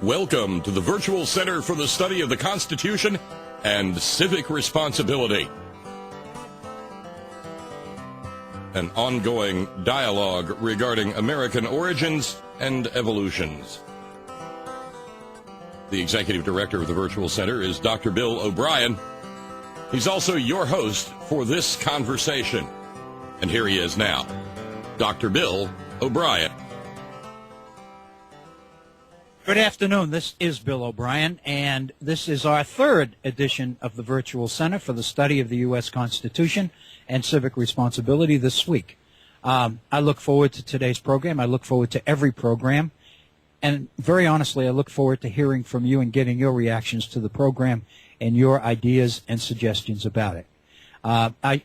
Welcome to the Virtual Center for the Study of the Constitution and Civic Responsibility. An ongoing dialogue regarding American origins and evolutions. The Executive Director of the Virtual Center is Dr. Bill O'Brien. He's also your host for this conversation. And here he is now, Dr. Bill O'Brien. Good afternoon. This is Bill O'Brien, and this is our third edition of the Virtual Center for the Study of the U.S. Constitution and Civic Responsibility this week. I look forward to today's program. I look forward to every program. And very honestly, I look forward to hearing from you and getting your reactions to the program and your ideas and suggestions about it.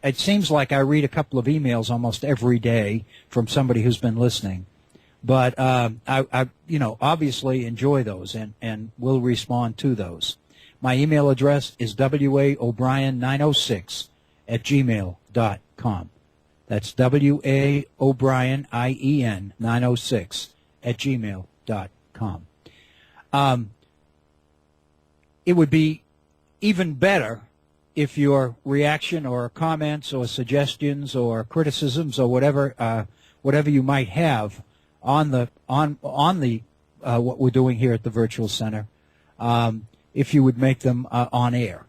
It seems like I read a couple of emails almost every day from somebody who's been listening. But I obviously enjoy those and will respond to those. My email address is waobrien906@gmail.com. That's waobrien906@gmail.com. It would be even better if your reaction or comments or suggestions or criticisms or whatever you might have on the what we're doing here at the Virtual Center, if you would make them on air.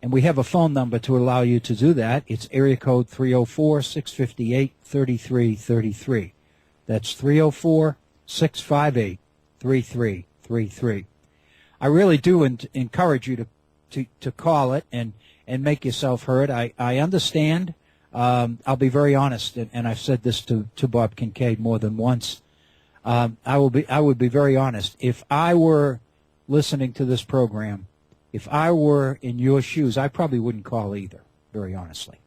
And we have a phone number to allow you to do that. It's area code 304-658-3333. That's 304-658-3333. I really do encourage you to call it and make yourself heard. I understand. I'll be very honest, and I've said this to Bob Kincaid more than once. I would be very honest. If I were listening to this program, if I were in your shoes, I probably wouldn't call either, very honestly.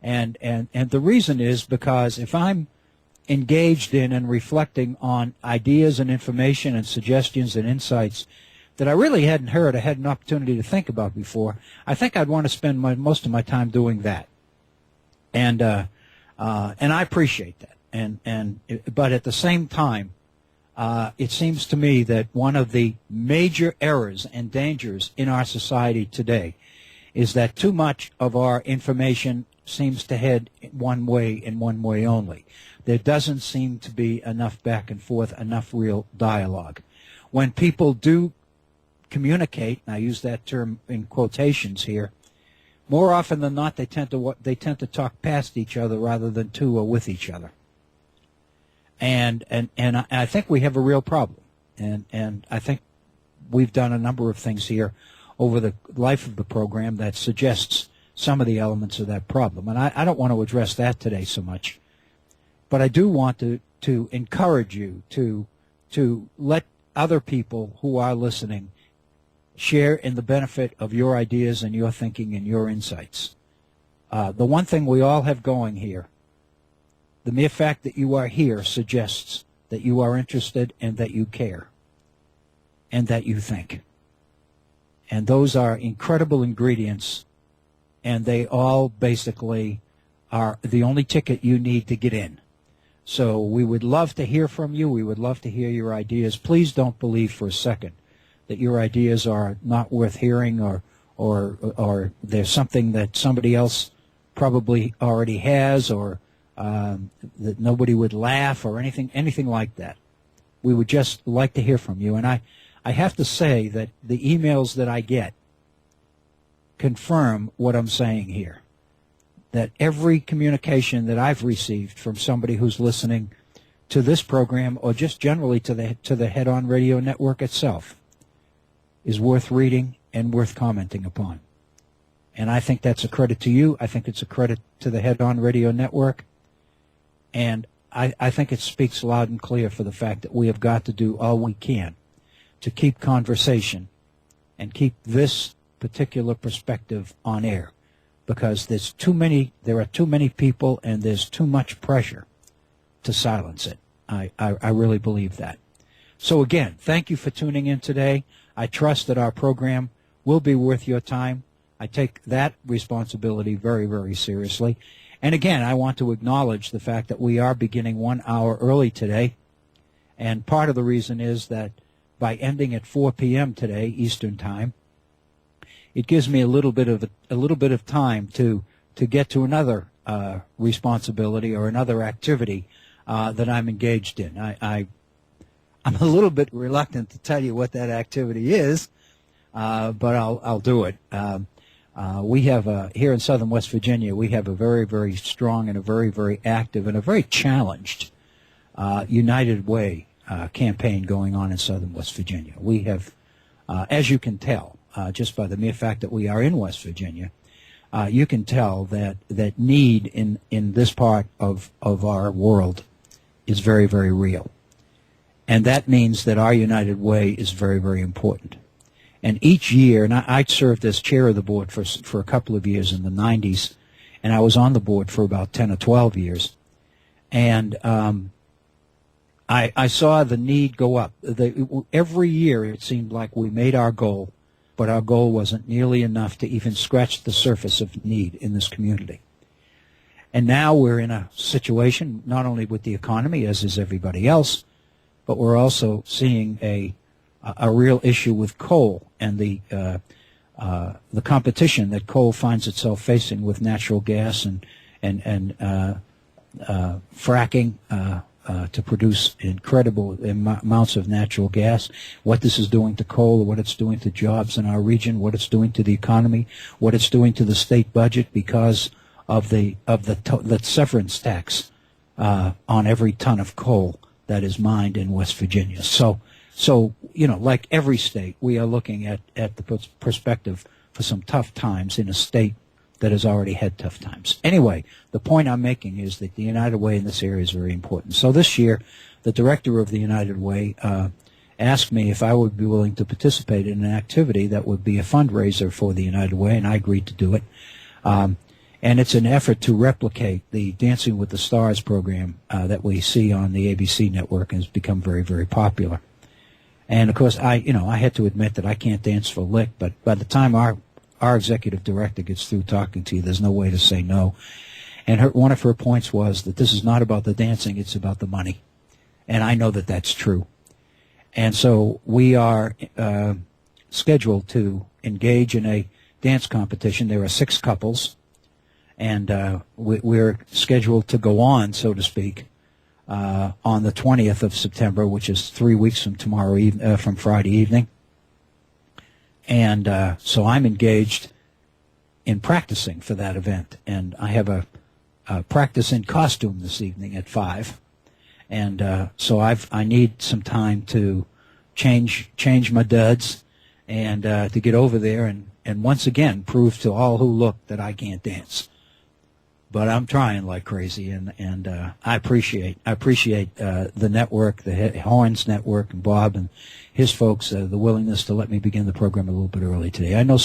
And the reason is because if I'm engaged in and reflecting on ideas and information and suggestions and insights that I really hadn't heard or had an opportunity to think about before, I think I'd want to spend most of my time doing that. And I appreciate that. But at the same time, it seems to me that one of the major errors and dangers in our society today is that too much of our information seems to head one way and one way only. There doesn't seem to be enough back and forth, enough real dialogue. When people do communicate, and I use that term in quotations here, more often than not, they tend to talk past each other rather than to or with each other. And I think we have a real problem. And I think we've done a number of things here over the life of the program that suggests some of the elements of that problem. And I don't want to address that today so much. But I do want to encourage you to let other people who are listening share in the benefit of your ideas and your thinking and your insights. The one thing we all have going here, the mere fact that you are here suggests that you are interested and that you care and that you think. And those are incredible ingredients, and they all basically are the only ticket you need to get in. So we would love to hear from you. We would love to hear your ideas. Please don't believe for a second that your ideas are not worth hearing or there's something that somebody else probably already has or that nobody would laugh or anything like that. We would just like to hear from you. And I have to say that the emails that I get confirm what I'm saying here, that every communication that I've received from somebody who's listening to this program or just generally to the Head On Radio Network itself is worth reading and worth commenting upon. And I think that's a credit to you. I think it's a credit to the Head On Radio Network. And I think it speaks loud and clear for the fact that we have got to do all we can to keep conversation and keep this particular perspective on air, because there are too many people and there's too much pressure to silence it. I really believe that. So again, thank you for tuning in today. I trust that our program will be worth your time. I take that responsibility very, very seriously. And again, I want to acknowledge the fact that we are beginning 1 hour early today. And part of the reason is that by ending at 4 p.m. today, Eastern Time, it gives me a little bit of time to get to another responsibility or another activity that I'm engaged in. I'm a little bit reluctant to tell you what that activity is, but I'll do it. We have here in Southern West Virginia, we have a very, very strong and a very, very active and a very challenged United Way campaign going on in Southern West Virginia. We have, as you can tell, just by the mere fact that we are in West Virginia, you can tell that need in this part of our world is very, very real. And that means that our United Way is very, very important. And each year, and I served as chair of the board for a couple of years in the 90s, and I was on the board for about 10 or 12 years. And I saw the need go up. Every year it seemed like we made our goal, but our goal wasn't nearly enough to even scratch the surface of need in this community. And now we're in a situation, not only with the economy, as is everybody else, but we're also seeing a real issue with coal and the competition that coal finds itself facing with natural gas and fracking to produce incredible amounts of natural gas. What this is doing to coal, what it's doing to jobs in our region, what it's doing to the economy, what it's doing to the state budget because of the severance tax on every ton of coal that is mined in West Virginia. So like every state, we are looking at the perspective for some tough times in a state that has already had tough times. Anyway, the point I'm making is that the United Way in this area is very important. So this year, the director of the United Way asked me if I would be willing to participate in an activity that would be a fundraiser for the United Way, and I agreed to do it. And it's an effort to replicate the Dancing with the Stars program that we see on the ABC network and has become very, very popular. And of course, I had to admit that I can't dance for a lick, but by the time our executive director gets through talking to you, there's no way to say no. And one of her points was that this is not about the dancing, it's about the money. And I know that that's true. And so we are scheduled to engage in a dance competition. There are 6 couples. And we're scheduled to go on, so to speak, on the 20th of September, which is 3 weeks from from Friday evening. And so I'm engaged in practicing for that event. And I have a practice in costume this evening at 5. And so I need some time to change my duds and to get over there and once again prove to all who look that I can't dance. But I'm trying like crazy, and I appreciate the network, the Horns Network, and Bob and his folks, the willingness to let me begin the program a little bit early today. I know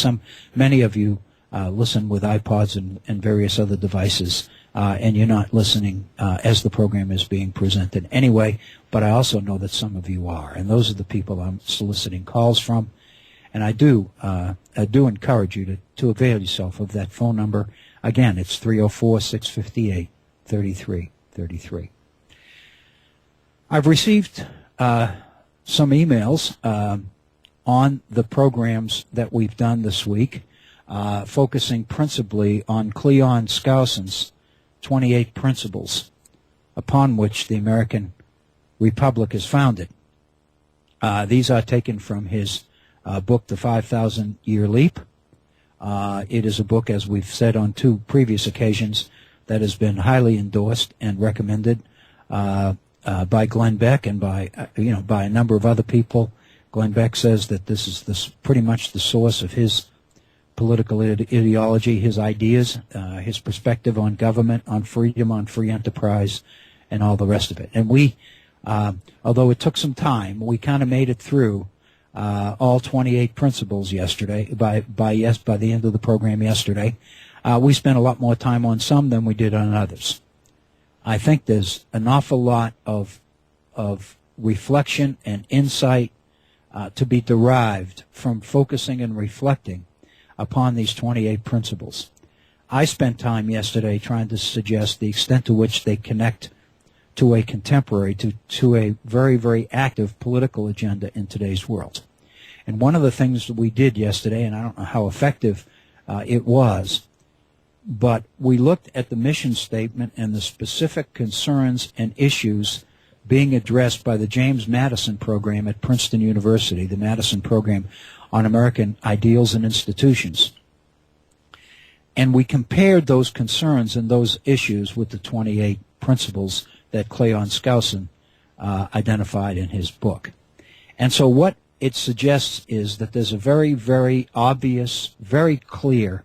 many of you listen with iPods and various other devices, and you're not listening as the program is being presented anyway, but I also know that some of you are, and those are the people I'm soliciting calls from. And I do encourage you to avail yourself of that phone number. Again, it's 304-658-3333. I've received some emails on the programs that we've done this week, focusing principally on Cleon Skousen's 28 principles upon which the American Republic is founded. These are taken from his book, The 5,000-Year Leap. It is a book, as we've said on 2 previous occasions, that has been highly endorsed and recommended by Glenn Beck and by a number of other people. Glenn Beck says that this is pretty much the source of his political ideology, his ideas, his perspective on government, on freedom, on free enterprise, and all the rest of it. And we, although it took some time, we kind of made it through all 28 principles yesterday. By the end of the program yesterday, we spent a lot more time on some than we did on others. I think there's an awful lot of reflection and insight to be derived from focusing and reflecting upon these 28 principles. I spent time yesterday trying to suggest the extent to which they connect to a contemporary, to a very, very active political agenda in today's world. And one of the things that we did yesterday, and I don't know how effective it was, but we looked at the mission statement and the specific concerns and issues being addressed by the James Madison program at Princeton University, the Madison program on American ideals and institutions. And we compared those concerns and those issues with the 28 principles that Cleon Skousen identified in his book. And so what it suggests is that there's a very, very obvious, very clear,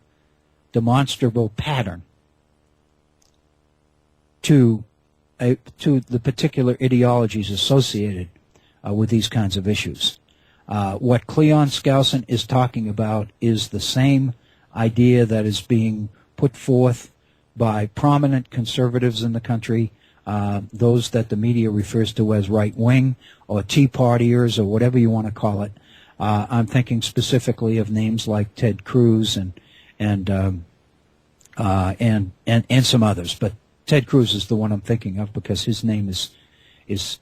demonstrable pattern to the particular ideologies associated with these kinds of issues. What Cleon Skousen is talking about is the same idea that is being put forth by prominent conservatives in the country, those that the media refers to as right-wing or Tea Partiers or whatever you want to call it. I'm thinking specifically of names like Ted Cruz and some others, but Ted Cruz is the one I'm thinking of because his name is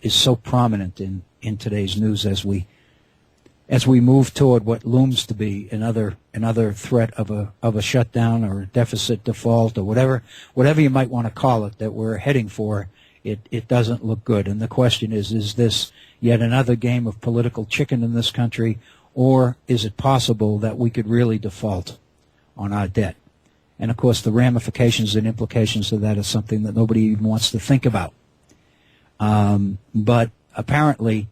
so prominent in today's news as we move toward what looms to be another threat of a shutdown or a deficit default or whatever you might want to call it that we're heading for. It doesn't look good. And the question is this yet another game of political chicken in this country, or is it possible that we could really default on our debt? And of course the ramifications and implications of that is something that nobody even wants to think about. But apparently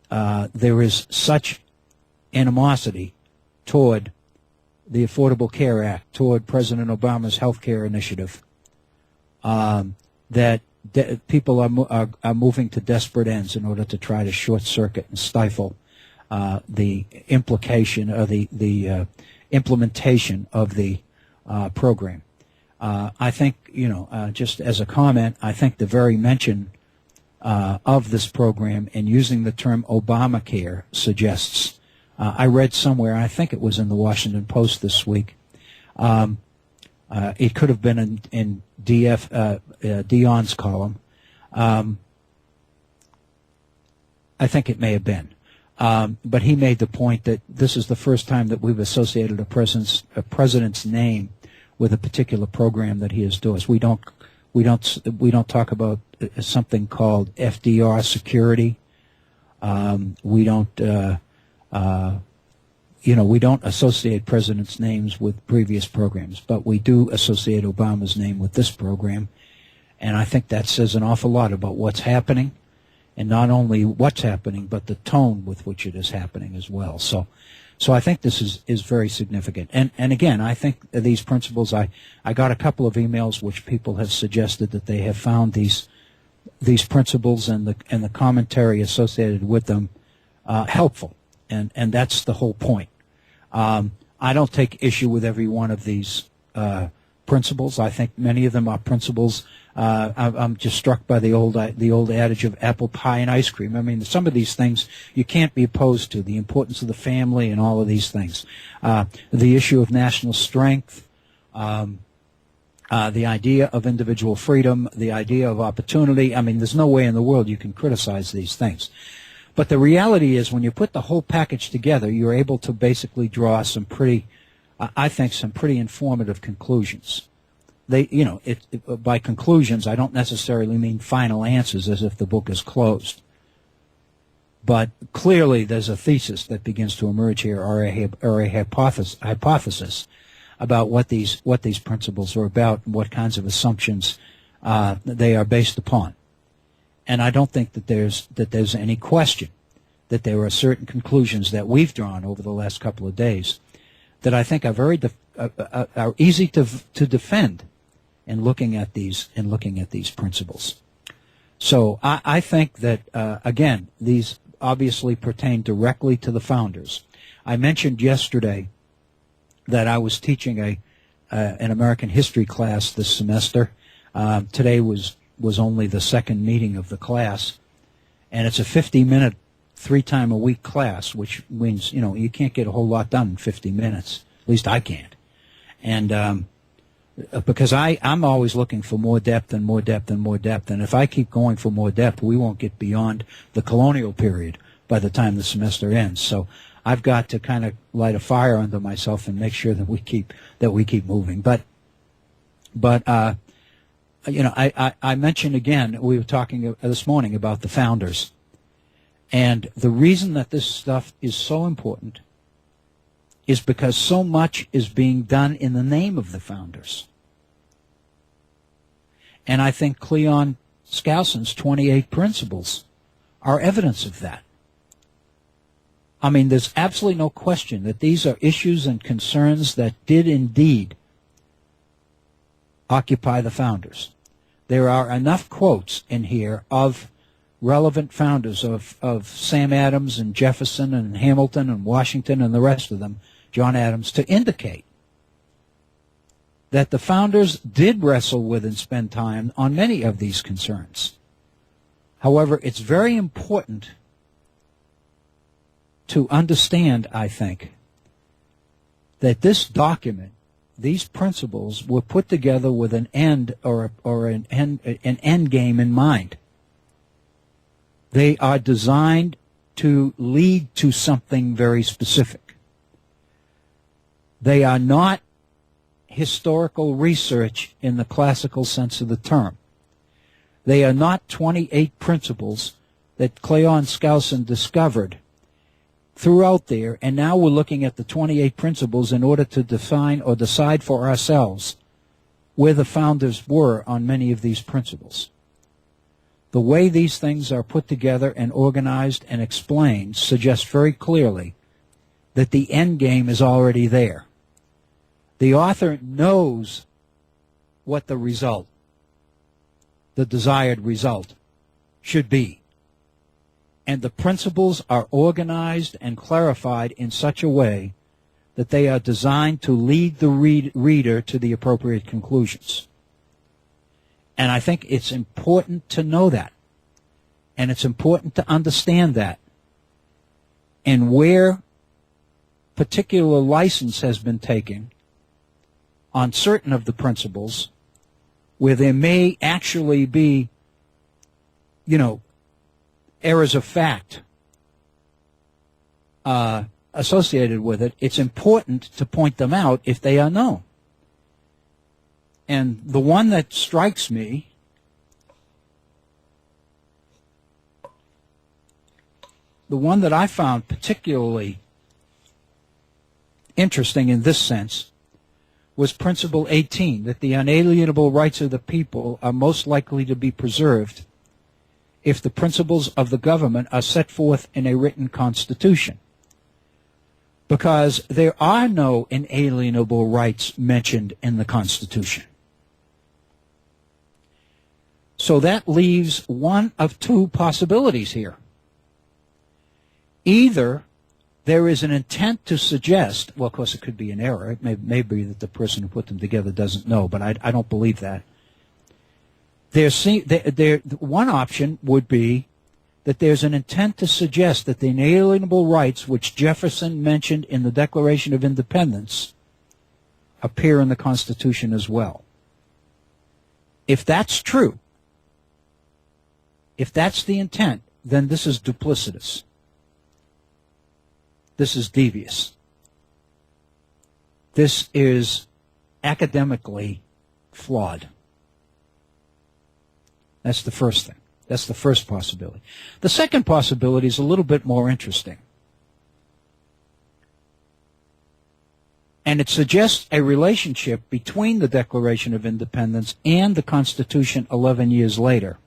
there is such animosity toward the Affordable Care Act, toward President Obama's health care initiative, that people are moving to desperate ends in order to try to short circuit and stifle the implication or the implementation of the program. I think, just as a comment, I think the very mention of this program and using the term Obamacare suggests. I read somewhere, I think it was in the Washington Post this week, it could have been in Dion's column. I think it may have been. But he made the point that this is the first time that we've associated a president's name with a particular program that he has endorsed. We don't talk about something called FDR security. We don't associate presidents' names with previous programs, but we do associate Obama's name with this program, and I think that says an awful lot about what's happening, and not only what's happening, but the tone with which it is happening as well. So I think this is very significant. And again, I think these principles, I got a couple of emails which people have suggested that they have found these principles and the commentary associated with them helpful. And that's the whole point. I don't take issue with every one of these principles. I think many of them are principles. I'm just struck by the old adage of apple pie and ice cream. I mean, some of these things you can't be opposed to. The importance of the family and all of these things. The issue of national strength. The idea of individual freedom. The idea of opportunity. I mean, there's no way in the world you can criticize these things. But the reality is, when you put the whole package together, you're able to basically draw some pretty informative conclusions. By conclusions, I don't necessarily mean final answers as if the book is closed. But clearly there's a thesis that begins to emerge here, or a hypothesis about what these principles are about and what kinds of assumptions they are based upon. And I don't think that there's any question that there are certain conclusions that we've drawn over the last couple of days that I think are very are easy to defend in looking at these principles. So I think that again, these obviously pertain directly to the founders. I mentioned yesterday that I was teaching an American history class this semester. Today was only the second meeting of the class, and it's a 50-minute, 3-time-a-week class, which means, you can't get a whole lot done in 50 minutes. At least I can't. And because I'm always looking for more depth and more depth and more depth. And if I keep going for more depth, we won't get beyond the colonial period by the time the semester ends. So I've got to kind of light a fire under myself and make sure that we keep moving. But you know, I mentioned again, we were talking this morning about the founders. And the reason that this stuff is so important is because so much is being done in the name of the founders. And I think Cleon Skousen's 28 principles are evidence of that. I mean, there's absolutely no question that these are issues and concerns that did indeed occupy the founders. There are enough quotes in here of relevant founders of Sam Adams and Jefferson and Hamilton and Washington and the rest of them, John Adams, to indicate that the founders did wrestle with and spend time on many of these concerns. However, it's very important to understand, I think, that this document, these principles, were put together with an end or an end game in mind. They are designed to lead to something very specific. They are not historical research in the classical sense of the term. They are not 28 principles that Cleon Skousen discovered throughout there, and now we're looking at the 28 principles in order to define or decide for ourselves where the founders were on many of these principles. The way these things are put together and organized and explained suggests very clearly that the end game is already there. The author knows what the result, the desired result, should be. And the principles are organized and clarified in such a way that they are designed to lead the reader to the appropriate conclusions. And I think it's important to know that. And it's important to understand that. And where particular license has been taken on certain of the principles, where there may actually be, you know, errors of fact associated with it, it's important to point them out if they are known. And the one that strikes me the one that I found particularly interesting in this sense was Principle 18, that the unalienable rights of the people are most likely to be preserved if the principles of the government are set forth in a written constitution. Because there are no inalienable rights mentioned in the Constitution. So that leaves one of two possibilities here. Either there is an intent to suggest, well, of course it could be an error. It may be that the person who put them together doesn't know, but I don't believe that. One option would be that there's an intent to suggest that the inalienable rights which Jefferson mentioned in the Declaration of Independence appear in the Constitution as well. If that's true, if that's the intent, then this is duplicitous. This is devious. This is academically flawed. That's the first thing. That's the first possibility. The second possibility is a little bit more interesting. And it suggests a relationship between the Declaration of Independence and the Constitution 11 years later,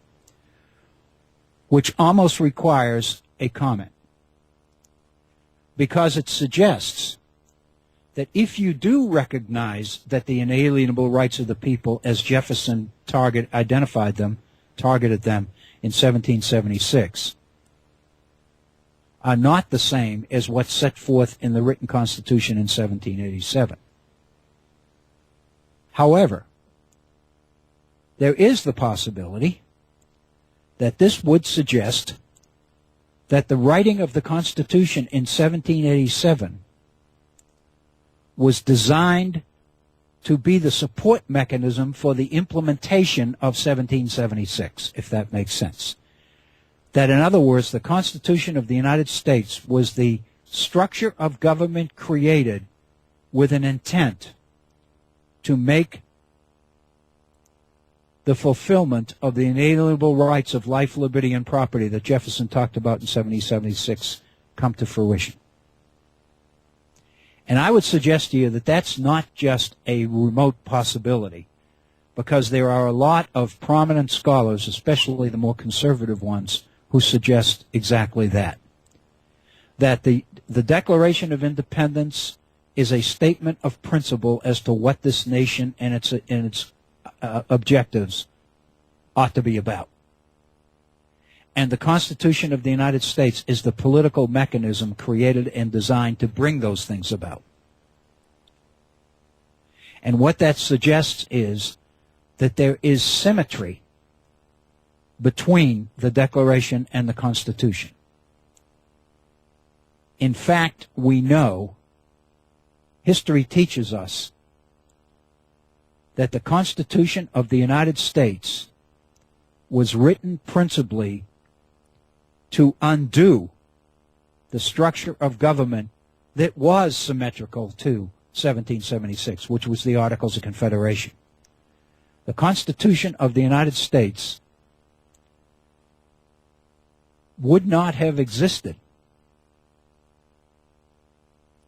which almost requires a comment. Because it suggests that if you do recognize that the inalienable rights of the people, as Jefferson targeted them in 1776, are not the same as what's set forth in the written Constitution in 1787. However, there is the possibility that this would suggest that the writing of the Constitution in 1787 was designed to be the support mechanism for the implementation of 1776, if that makes sense. That, in other words, the Constitution of the United States was the structure of government created with an intent to make the fulfillment of the inalienable rights of life, liberty, and property that Jefferson talked about in 1776 come to fruition. And I would suggest to you that that's not just a remote possibility, because there are a lot of prominent scholars, especially the more conservative ones, who suggest exactly that. That the Declaration of Independence is a statement of principle as to what this nation and its objectives ought to be about. And the Constitution of the United States is the political mechanism created and designed to bring those things about. And what that suggests is that there is symmetry between the Declaration and the Constitution. In fact, we know, history teaches us, that the Constitution of the United States was written principally to undo the structure of government that was symmetrical to 1776, which was the Articles of Confederation. The Constitution of the United States would not have existed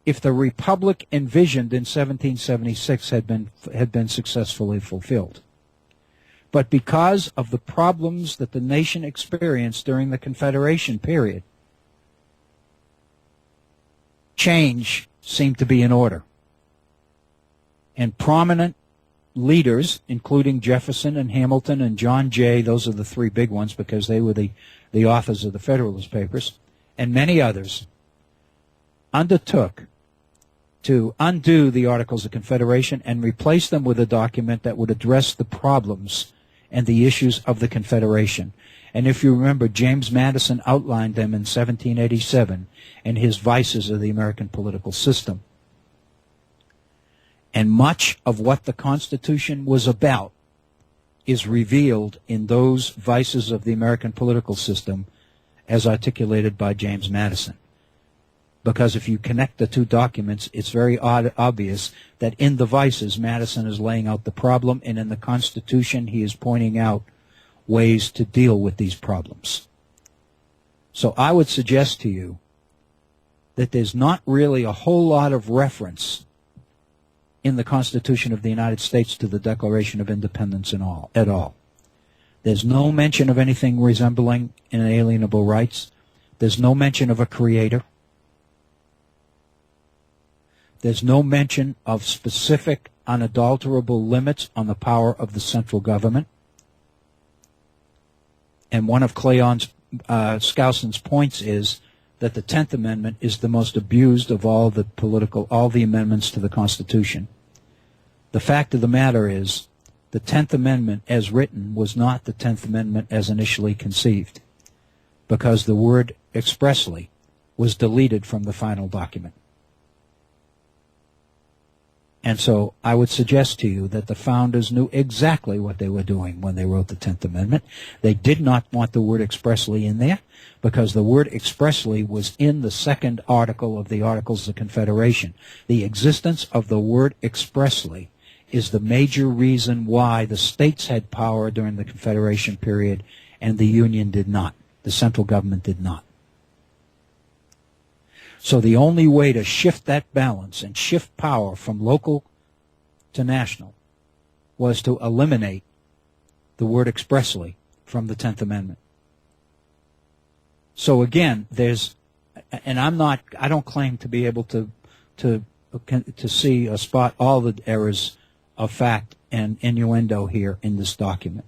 if the republic envisioned in 1776 had been successfully fulfilled. But because of the problems that the nation experienced during the Confederation period, change seemed to be in order. And prominent leaders, including Jefferson and Hamilton and John Jay, those are the three big ones because they were the authors of the Federalist Papers, and many others, undertook to undo the Articles of Confederation and replace them with a document that would address the problems and the issues of the Confederation. And if you remember, James Madison outlined them in 1787 in his Vices of the American Political System. And much of what the Constitution was about is revealed in those Vices of the American Political System as articulated by James Madison. Because if you connect the two documents, it's very obvious that in the Vices, Madison is laying out the problem, and in the Constitution, he is pointing out ways to deal with these problems. So I would suggest to you that there's not really a whole lot of reference in the Constitution of the United States to the Declaration of Independence at all. There's no mention of anything resembling inalienable rights. There's no mention of a creator. There's no mention of specific, unadulterable limits on the power of the central government. And one of Cleon Skousen's points is that the 10th Amendment is the most abused of all the amendments to the Constitution. The fact of the matter is, the 10th Amendment as written was not the 10th Amendment as initially conceived, because the word expressly was deleted from the final document. And so I would suggest to you that the founders knew exactly what they were doing when they wrote the 10th Amendment. They did not want the word expressly in there because the word expressly was in the second article of the Articles of Confederation. The existence of the word expressly is the major reason why the states had power during the Confederation period and the Union did not. The central government did not. So the only way to shift that balance and shift power from local to national was to eliminate the word expressly from the 10th Amendment. So again, and I don't claim to be able to see or spot all the errors of fact and innuendo here in this document.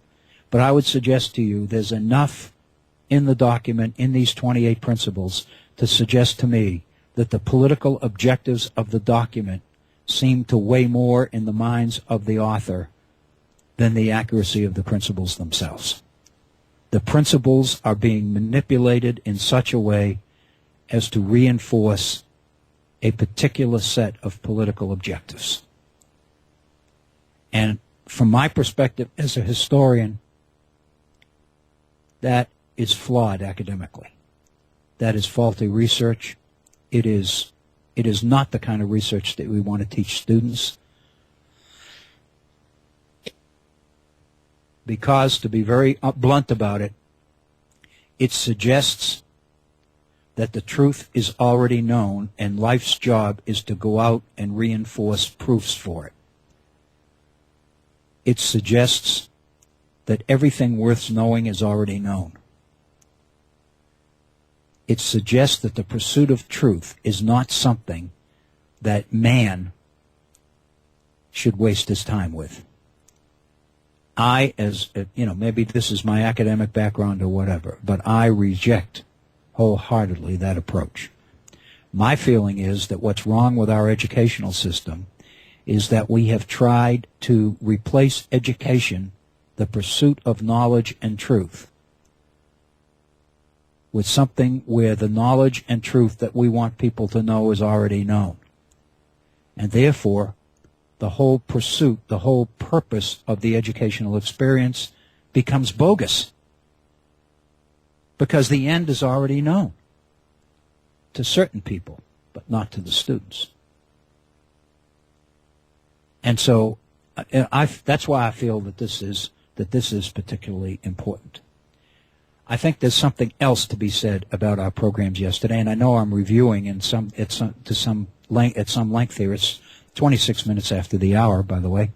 But I would suggest to you there's enough in the document, in these 28 principles, to suggest to me that the political objectives of the document seem to weigh more in the minds of the author than the accuracy of the principles themselves. The principles are being manipulated in such a way as to reinforce a particular set of political objectives. And from my perspective as a historian, that is flawed academically. That is faulty research. It is not the kind of research that we want to teach students. Because, to be very blunt about it, it suggests that the truth is already known and life's job is to go out and reinforce proofs for it. It suggests that everything worth knowing is already known. It suggests that the pursuit of truth is not something that man should waste his time with. I, as maybe this is my academic background or whatever, but I reject wholeheartedly that approach. My feeling is that what's wrong with our educational system is that we have tried to replace education, the pursuit of knowledge and truth, with something where the knowledge and truth that we want people to know is already known. And therefore, the whole pursuit, the whole purpose of the educational experience becomes bogus. Because the end is already known to certain people, but not to the students. And so that's why I feel that this is particularly important. I think there's something else to be said about our programs yesterday, and I know I'm reviewing at some length here. It's 26 minutes after the hour, by the way.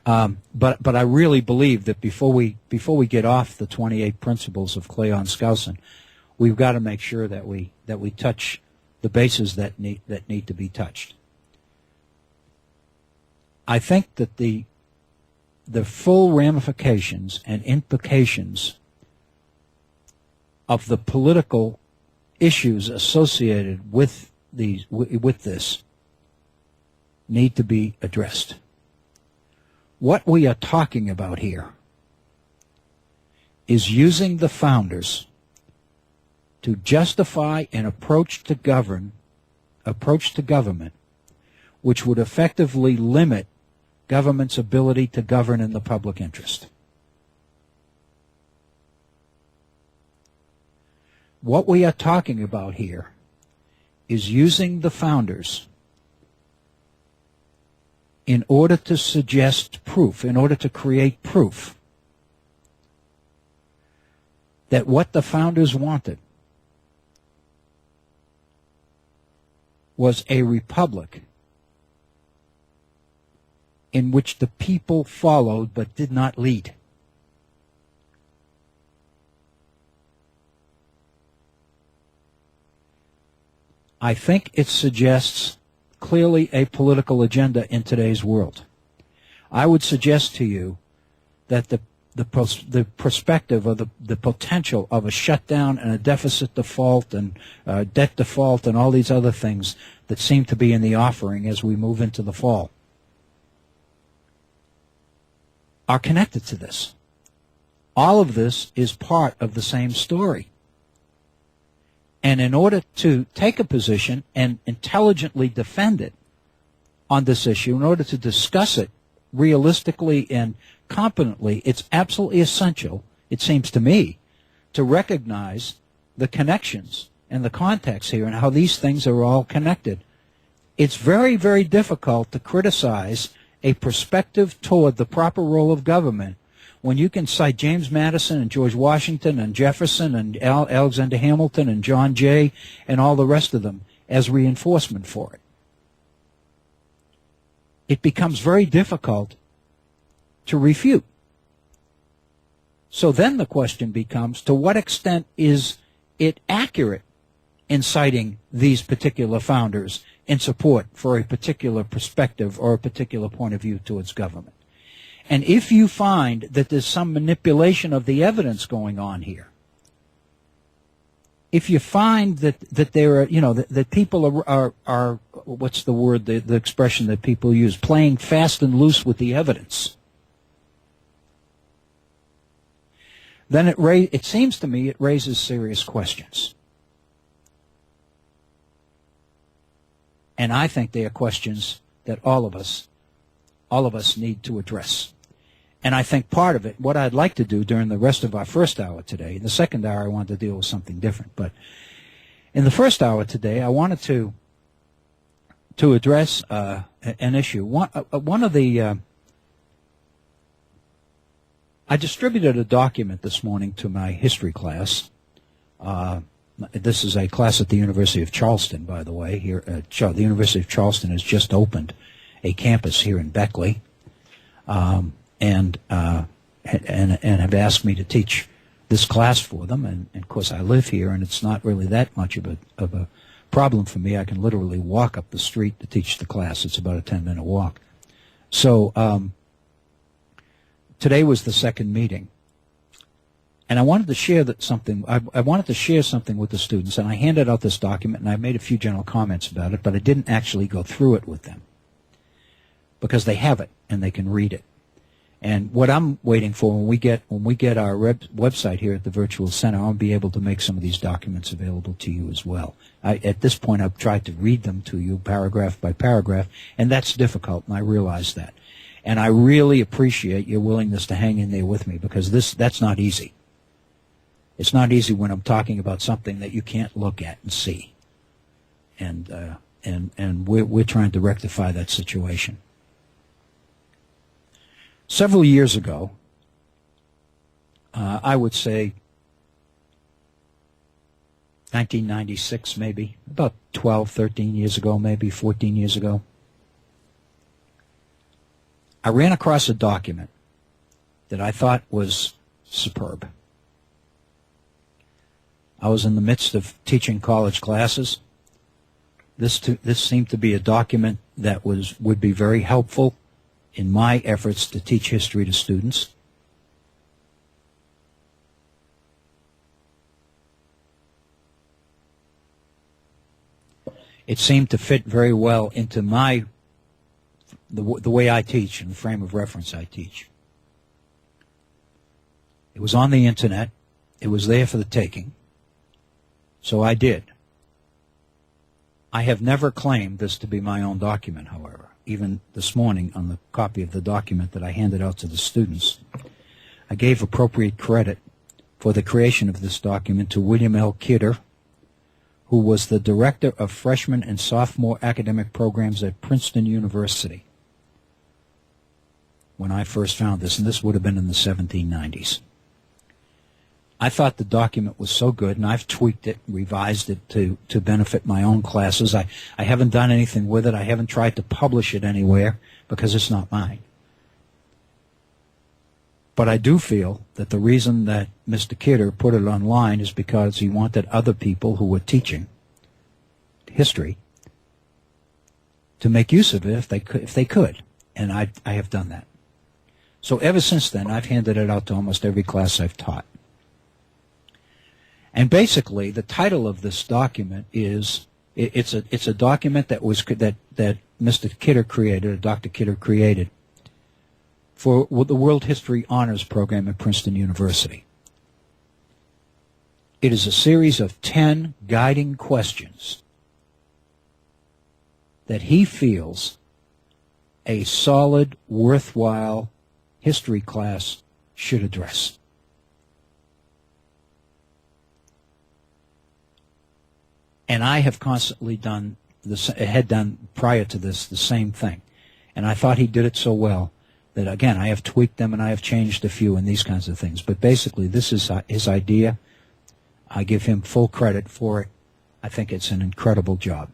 But I really believe that before we get off the 28 principles of Cleon Skousen, we've got to make sure that we touch the bases that need to be touched. I think that the full ramifications and implications of the political issues associated with this need to be addressed. What we are talking about here is using the founders to justify an approach to government which would effectively limit government's ability to govern in the public interest. What we are talking about here is using the founders in order to suggest proof, in order to create proof that what the founders wanted was a republic in which the people followed but did not lead. I think it suggests clearly a political agenda in today's world. I would suggest to you that the perspective or the potential of a shutdown and a deficit default and debt default and all these other things that seem to be in the offering as we move into the fall are connected to this. All of this is part of the same story. And in order to take a position and intelligently defend it on this issue, in order to discuss it realistically and competently, it's absolutely essential, it seems to me, to recognize the connections and the context here and how these things are all connected. It's very, very difficult to criticize a perspective toward the proper role of government when you can cite James Madison and George Washington and Jefferson and Alexander Hamilton and John Jay and all the rest of them as reinforcement for it. It becomes very difficult to refute. So then the question becomes, to what extent is it accurate in citing these particular founders in support for a particular perspective or a particular point of view towards government? And if you find that there's some manipulation of the evidence going on here, if you find that there are, that people are what's the word, the expression that people use, playing fast and loose with the evidence, then it seems to me it raises serious questions. And I think they are questions that all of us all of us need to address. And I think part of it, what I'd like to do during the rest of our first hour today, in the second hour I wanted to deal with something different, but in the first hour today I wanted to address an issue. One of the I distributed a document this morning to my history class. This is a class at the University of Charleston, by the way. Here, the University of Charleston has just opened a campus here in Beckley, and have asked me to teach this class for them. And of course, I live here, and it's not really that much of a problem for me. I can literally walk up the street to teach the class. It's about a 10-minute walk. So today was the second meeting, and I wanted to share something. I wanted to share something with the students, and I handed out this document, and I made a few general comments about it, but I didn't actually go through it with them because they have it and they can read it. And what I'm waiting for when we get our website here at the Virtual Center, I'll be able to make some of these documents available to you as well. At this point, I've tried to read them to you paragraph by paragraph, and that's difficult, and I realize that. And I really appreciate your willingness to hang in there with me, because that's not easy. It's not easy when I'm talking about something that you can't look at and see. And we're trying to rectify that situation. Several years ago, I would say 1996 maybe, about 12, 13 years ago, maybe 14 years ago, I ran across a document that I thought was superb. I was in the midst of teaching college classes. This seemed to be a document that would be very helpful in my efforts to teach history to students. It seemed to fit very well into the way I teach and the frame of reference I teach. It was on the internet. It was there for the taking. So I did. I have never claimed this to be my own document, however. Even this morning on the copy of the document that I handed out to the students, I gave appropriate credit for the creation of this document to William L. Kidder, who was the director of freshman and sophomore academic programs at Princeton University when I first found this, and this would have been in the 1790s. I thought the document was so good, and I've tweaked it, revised it to benefit my own classes. I haven't done anything with it. I haven't tried to publish it anywhere because it's not mine. But I do feel that the reason that Mr. Kidder put it online is because he wanted other people who were teaching history to make use of it if they could. And I have done that. So ever since then, I've handed it out to almost every class I've taught. And basically, the title of this document is it's a document that Mr. Kidder created, or Dr. Kidder created, for the World History Honors Program at Princeton University. It is a series of 10 guiding questions that he feels a solid, worthwhile history class should address. And I have constantly had done prior to this the same thing. And I thought he did it so well that, again, I have tweaked them and I have changed a few and these kinds of things. But basically, this is his idea. I give him full credit for it. I think it's an incredible job.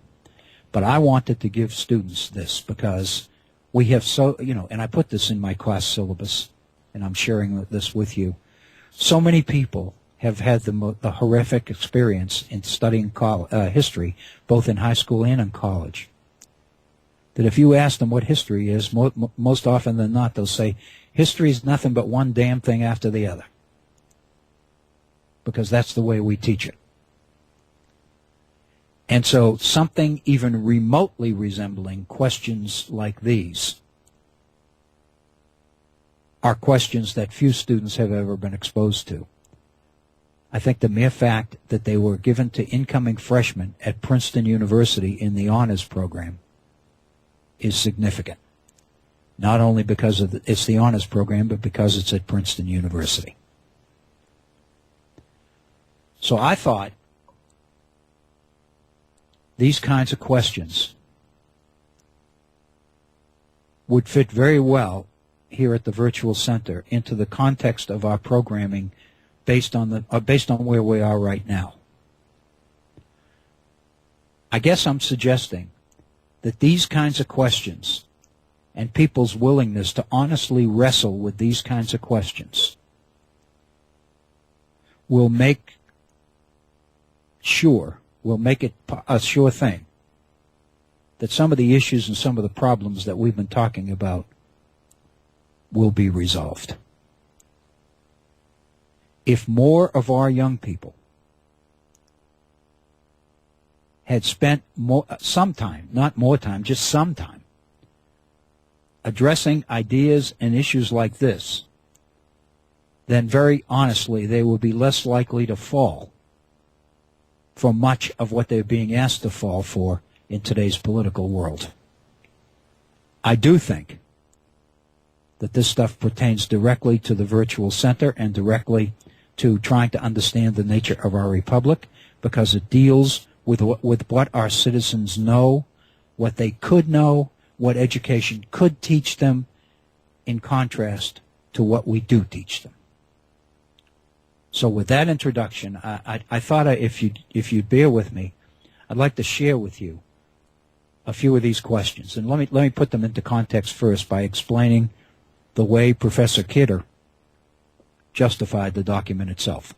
But I wanted to give students this because we have and I put this in my class syllabus, and I'm sharing this with you. So many people have had the horrific experience in studying history, both in high school and in college, that if you ask them what history is, most often than not, they'll say, history is nothing but one damn thing after the other, because that's the way we teach it. And so something even remotely resembling questions like these are questions that few students have ever been exposed to. I think the mere fact that they were given to incoming freshmen at Princeton University in the honors program is significant. not only because it's the honors program, but because it's at Princeton University. So I thought these kinds of questions would fit very well here at the Virtual Center into the context of our programming based on where we are right now. I guess I'm suggesting that these kinds of questions and people's willingness to honestly wrestle with these kinds of questions will make it a sure thing that some of the issues and some of the problems that we've been talking about will be resolved. If more of our young people had spent some time, not more time, just some time, addressing ideas and issues like this, then very honestly they will be less likely to fall for much of what they're being asked to fall for in today's political world. I do think that this stuff pertains directly to the Virtual Center and directly to trying to understand the nature of our republic, because it deals with what our citizens know, what they could know, what education could teach them, in contrast to what we do teach them. So with that introduction, I thought if you'd bear with me, I'd like to share with you a few of these questions. And let me put them into context first by explaining the way Professor Kidder justified the document itself.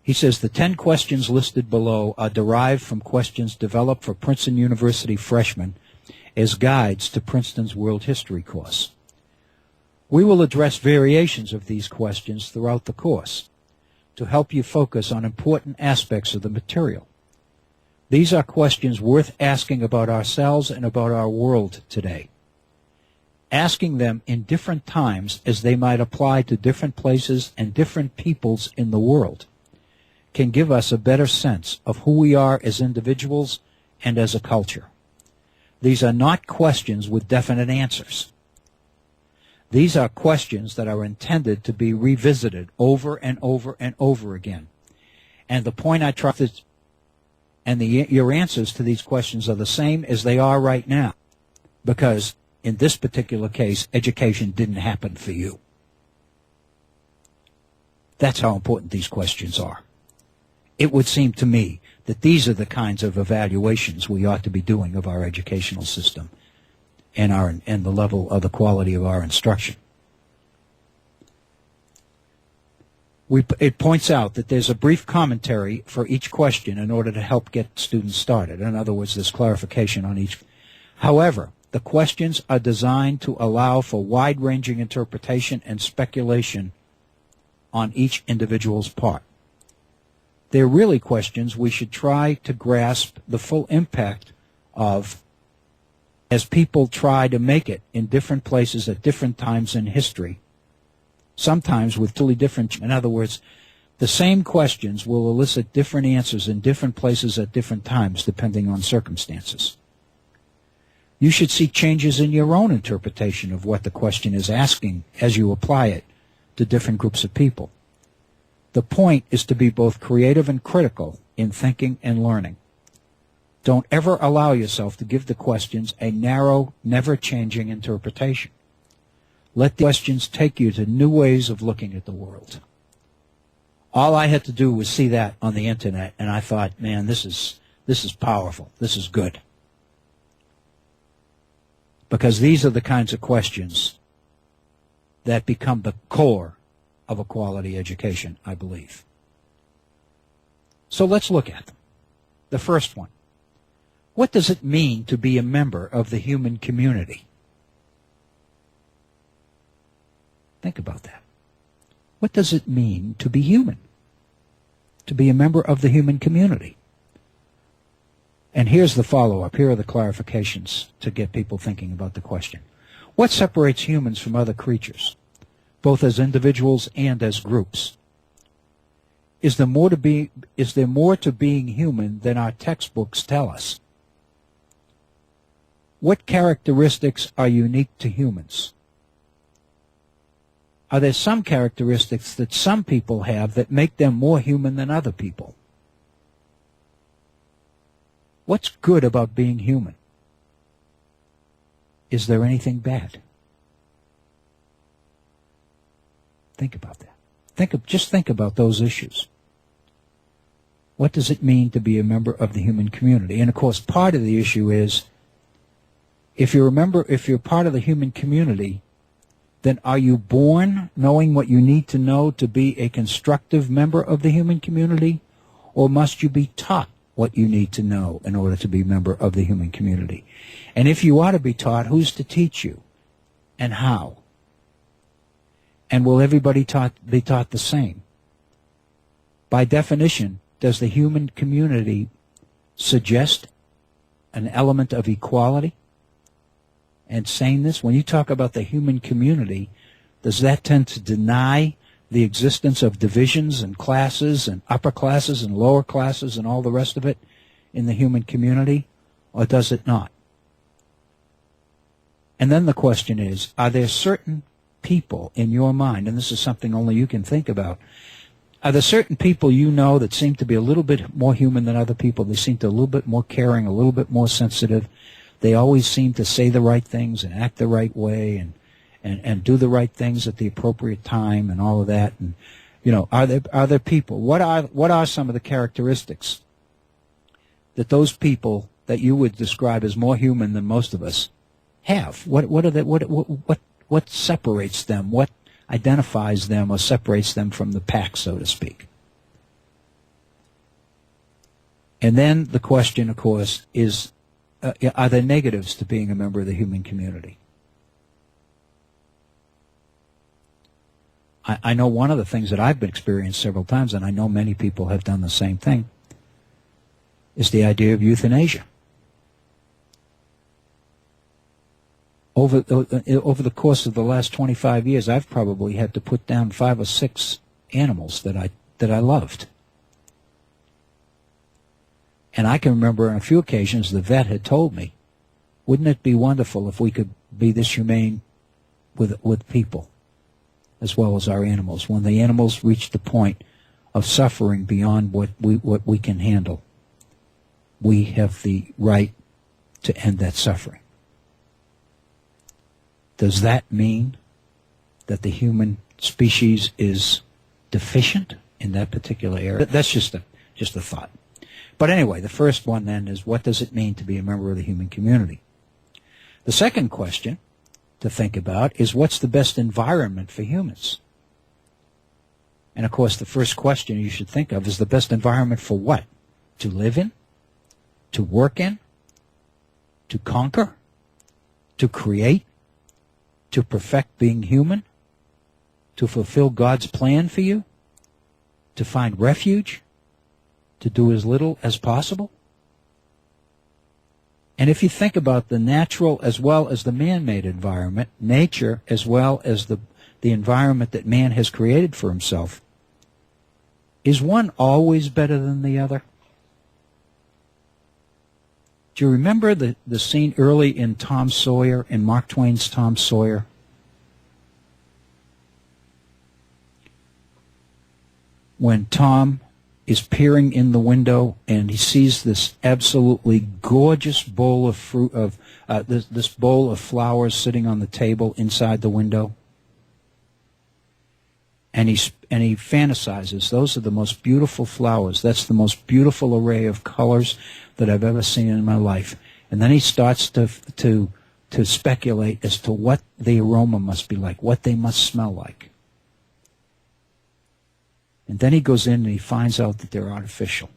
He says the 10 questions listed below are derived from questions developed for Princeton University freshmen as guides to Princeton's World History course. We will address variations of these questions throughout the course to help you focus on important aspects of the material. These are questions worth asking about ourselves and about our world today. Asking them in different times as they might apply to different places and different peoples in the world can give us a better sense of who we are as individuals and as a culture. These are not questions with definite answers. These are questions that are intended to be revisited over and over and over again. And the point I try to, and your answers to these questions are the same as they are right now, because in this particular case, education didn't happen for you. That's how important these questions are. It would seem to me that these are the kinds of evaluations we ought to be doing of our educational system and the level of the quality of our instruction. It points out that there's a brief commentary for each question in order to help get students started. In other words, there's clarification on each. However, the questions are designed to allow for wide-ranging interpretation and speculation on each individual's part. They're really questions we should try to grasp the full impact of as people try to make it in different places at different times in history, sometimes with totally different. In other words, the same questions will elicit different answers in different places at different times depending on circumstances. You should see changes in your own interpretation of what the question is asking as you apply it to different groups of people. The point is to be both creative and critical in thinking and learning. Don't ever allow yourself to give the questions a narrow, never-changing interpretation. Let the questions take you to new ways of looking at the world. All I had to do was see that on the internet, and I thought, man, this is powerful. This is good. Because these are the kinds of questions that become the core of a quality education, I believe. So let's look at them. The first one. What does it mean to be a member of the human community? Think about that. What does it mean to be human? To be a member of the human community? And here's the follow-up. Here are the clarifications to get people thinking about the question. What separates humans from other creatures, both as individuals and as groups? Is there more to being human than our textbooks tell us? what characteristics are unique to humans? Are there some characteristics that some people have that make them more human than other people? What's good about being human? Is there anything bad? Think about that. Just think about those issues. What does it mean to be a member of the human community? And of course, part of the issue is, if you're part of the human community, then are you born knowing what you need to know to be a constructive member of the human community, or must you be taught what you need to know in order to be a member of the human community? And if you are to be taught, who's to teach you, and how? And will everybody be taught the same? By definition, does the human community suggest an element of equality and sameness? When you talk about the human community, does that tend to deny the existence of divisions and classes and upper classes and lower classes and all the rest of it in the human community, or does it not? And then the question is, are there certain people in your mind, and this is something only you can think about, are there certain people you know that seem to be a little bit more human than other people? They seem to be a little bit more caring, a little bit more sensitive. They always seem to say the right things and act the right way and do the right things at the appropriate time and all of that. And, you know, are there people? What are some of the characteristics that those people that you would describe as more human than most of us have? What separates them? What identifies them or separates them from the pack, so to speak? And then the question, of course, is, are there negatives to being a member of the human community? I know one of the things that I've been experienced several times, and I know many people have done the same thing, is the idea of euthanasia. Over the course of the last 25 years, I've probably had to put down 5 or 6 animals that I loved. And I can remember on a few occasions the vet had told me, wouldn't it be wonderful if we could be this humane with people as well as our animals? When the animals reach the point of suffering beyond what we can handle, we have the right to end that suffering. Does that mean that the human species is deficient in that particular area? That's just a thought. But anyway, the first one then is, what does it mean to be a member of the human community? The second question to think about is, what's the best environment for humans? And of course, the first question you should think of is, the best environment for what? To live in? To work in? To conquer? To create? To perfect being human? To fulfill God's plan for you? To find refuge? To do as little as possible? And if you think about the natural as well as the man-made environment, nature as well as the environment that man has created for himself, is one always better than the other? Do you remember the scene early in Tom Sawyer, in Mark Twain's Tom Sawyer? When Tom is peering in the window and he sees this absolutely gorgeous bowl of fruit, this bowl of flowers sitting on the table inside the window, and he fantasizes, those are the most beautiful flowers. That's the most beautiful array of colors that I've ever seen in my life. And then he starts to speculate as to what the aroma must be like, what they must smell like. And then he goes in and he finds out that they're artificial.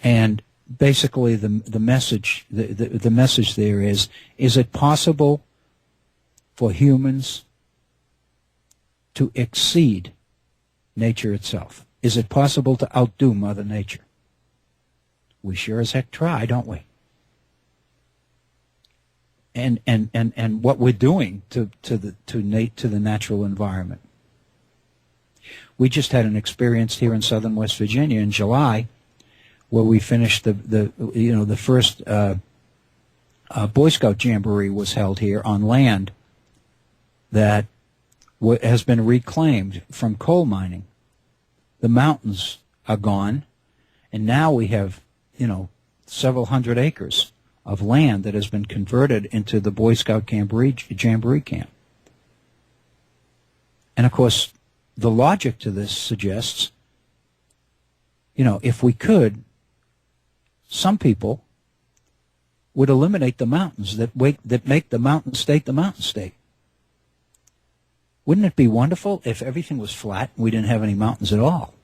And basically the message there is it possible for humans to exceed nature itself? Is it possible to outdo Mother Nature? We sure as heck try, don't we? And what we're doing to the natural environment. We just had an experience here in southern West Virginia in July, where we finished the first Boy Scout Jamboree was held here on land that has been reclaimed from coal mining. The mountains are gone, and now we have, several hundred acres of land that has been converted into the Boy Scout Jamboree camp. And of course, the logic to this suggests, if we could, some people would eliminate the mountains that make the mountain state the mountain state. Wouldn't it be wonderful if everything was flat and we didn't have any mountains at all?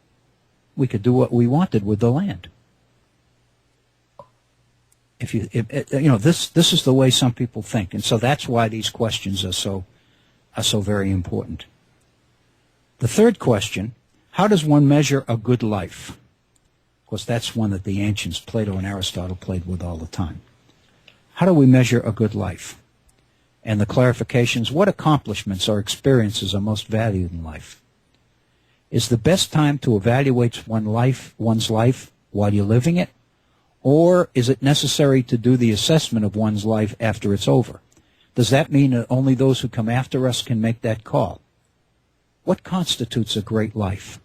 We could do what we wanted with the land. This is the way some people think, and so that's why these questions are so very important. The third question: how does one measure a good life? Of course, that's one that the ancients, Plato and Aristotle, played with all the time. How do we measure a good life? And the clarifications: what accomplishments or experiences are most valued in life? Is the best time to evaluate one's life while you're living it? Or is it necessary to do the assessment of one's life after it's over? Does that mean that only those who come after us can make that call? What constitutes a great life?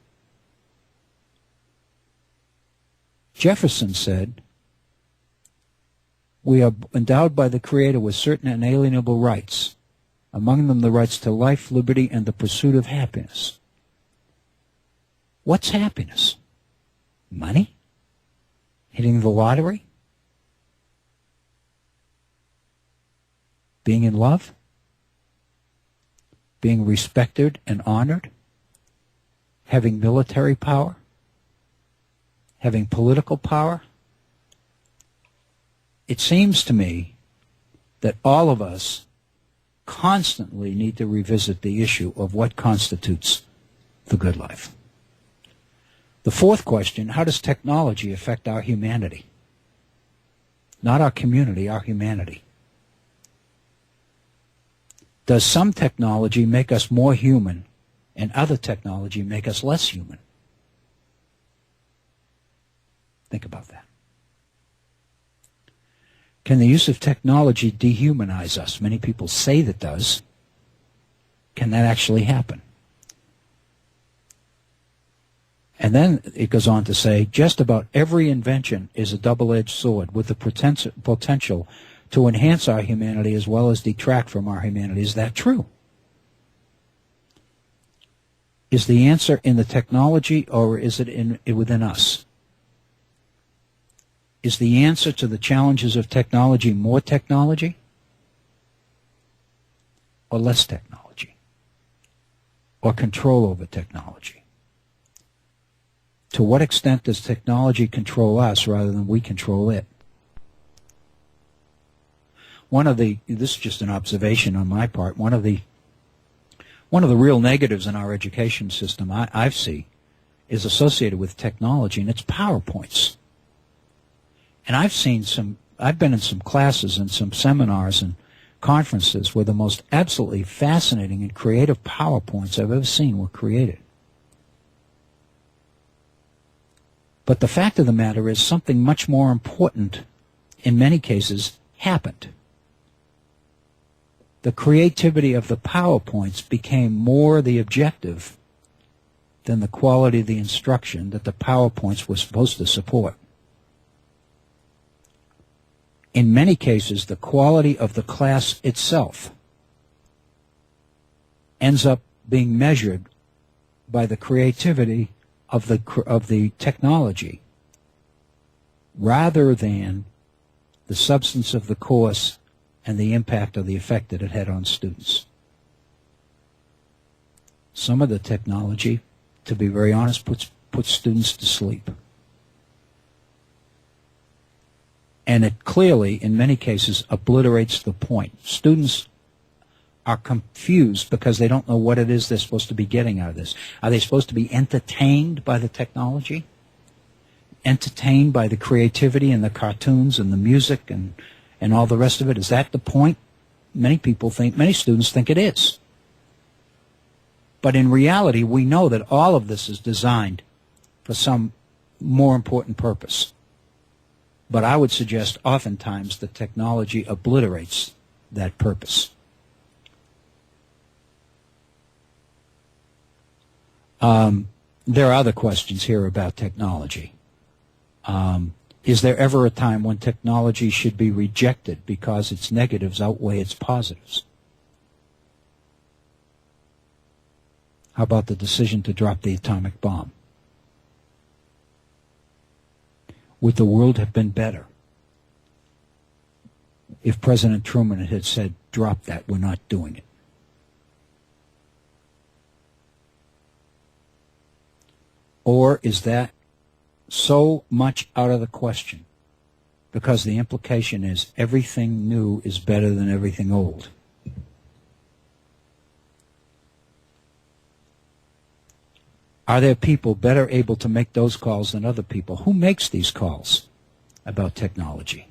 Jefferson said, "We are endowed by the Creator with certain inalienable rights, among them the rights to life, liberty, and the pursuit of happiness." What's happiness? Money? Hitting the lottery? Being in love? Being respected and honored? Having military power? Having political power? It seems to me that all of us constantly need to revisit the issue of what constitutes the good life. The fourth question: how does technology affect our humanity? Not our community, our humanity. Does some technology make us more human and other technology make us less human? Think about that. Can the use of technology dehumanize us? Many people say that does. Can that actually happen? And then it goes on to say, just about every invention is a double-edged sword with the potential to enhance our humanity as well as detract from our humanity. Is that true? Is the answer in the technology, or is it within us? Is the answer to the challenges of technology more technology or less technology, or control over technology? To what extent does technology control us rather than we control it? This is just an observation on my part, one of the real negatives in our education system I see is associated with technology, and it's PowerPoints. And I've been in some classes and some seminars and conferences where the most absolutely fascinating and creative PowerPoints I've ever seen were created. But the fact of the matter is something much more important, in many cases, happened. The creativity of the PowerPoints became more the objective than the quality of the instruction that the PowerPoints were supposed to support. In many cases, the quality of the class itself ends up being measured by the creativity of the technology rather than the substance of the course and the impact or the effect that it had on students. Some of the technology, to be very honest, puts students to sleep. And it clearly, in many cases, obliterates the point. Students are confused because they don't know what it is they're supposed to be getting out of this. Are they supposed to be entertained by the technology? Entertained by the creativity and the cartoons and the music and all the rest of it? Is that the point? Many students think it is. But in reality, we know that all of this is designed for some more important purpose. But I would suggest oftentimes that technology obliterates that purpose. There are other questions here about technology. Is there ever a time when technology should be rejected because its negatives outweigh its positives? How about the decision to drop the atomic bomb? Would the world have been better if President Truman had said, drop that, we're not doing it? Or is that so much out of the question because the implication is everything new is better than everything old? Are there people better able to make those calls than other people? Who makes these calls about technology?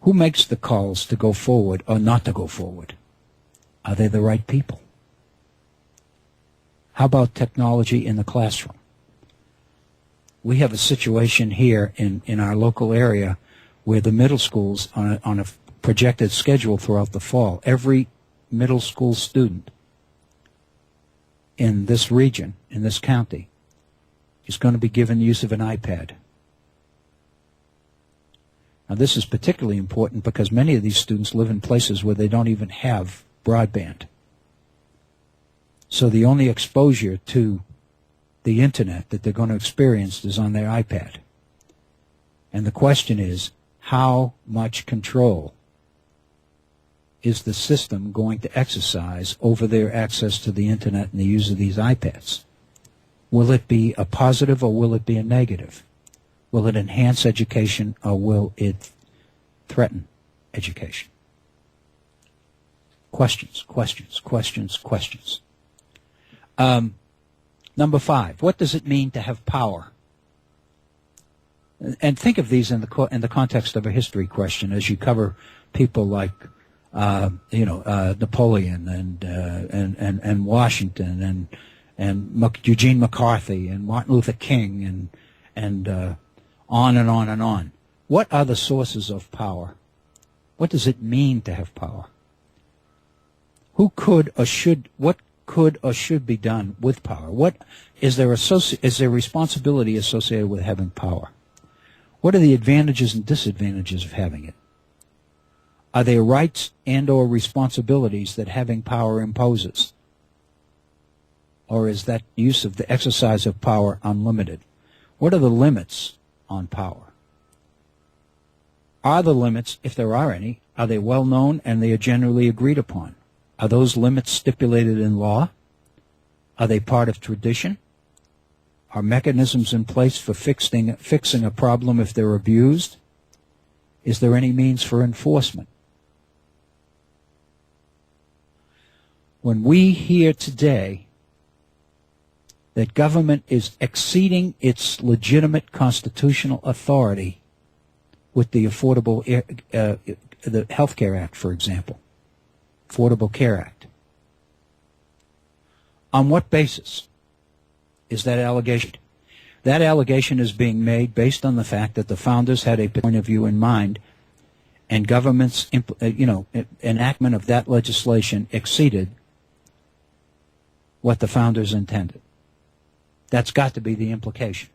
Who makes the calls to go forward or not to go forward? Are they the right people? How about technology in the classroom? We have a situation here in our local area where the middle schools, on a projected schedule throughout the fall, every middle school student in this region, in this county, is going to be given the use of an iPad. Now, this is particularly important because many of these students live in places where they don't even have broadband. So the only exposure to the internet that they're going to experience is on their iPad. And the question is, how much control is the system going to exercise over their access to the internet and the use of these iPads? Will it be a positive or will it be a negative? Will it enhance education or will it threaten education? Questions, questions, questions, questions. Number 5, what does it mean to have power? And think of these in the context of a history question as you cover people like Napoleon and Washington and Eugene McCarthy and Martin Luther King and on and on and on. What are the sources of power? What does it mean to have power? What could or should be done with power? What is there responsibility associated with having power? What are the advantages and disadvantages of having it? Are there rights and or responsibilities that having power imposes? Or is that use of the exercise of power unlimited? What are the limits on power? Are the limits, if there are any, are they well known and they are generally agreed upon? Are those limits stipulated in law? Are they part of tradition? Are mechanisms in place for fixing a problem if they're abused? Is there any means for enforcement? When we hear today that government is exceeding its legitimate constitutional authority with the the Health Care Act, for example, Affordable Care Act, on what basis is that allegation? That allegation is being made based on the fact that the founders had a point of view in mind, and government's enactment of that legislation exceeded what the founders intended. That's got to be the implication.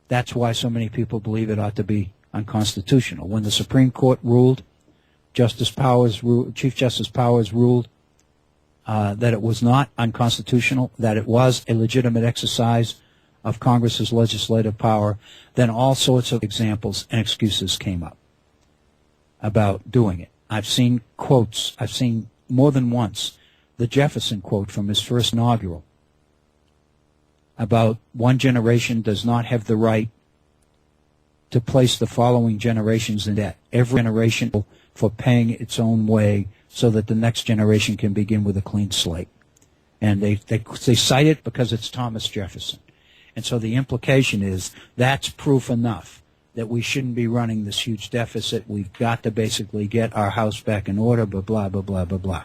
That's why so many people believe it ought to be unconstitutional. When the Supreme Court ruled, Chief Justice Powers ruled that it was not unconstitutional, that it was a legitimate exercise of Congress's legislative power, then all sorts of examples and excuses came up about doing it. I've seen quotes, I've seen more than once the Jefferson quote from his first inaugural about one generation does not have the right to place the following generations in debt. Every generation for paying its own way so that the next generation can begin with a clean slate. And they cite it because it's Thomas Jefferson. And so the implication is that's proof enough that we shouldn't be running this huge deficit. We've got to basically get our house back in order, blah, blah, blah, blah, blah, blah.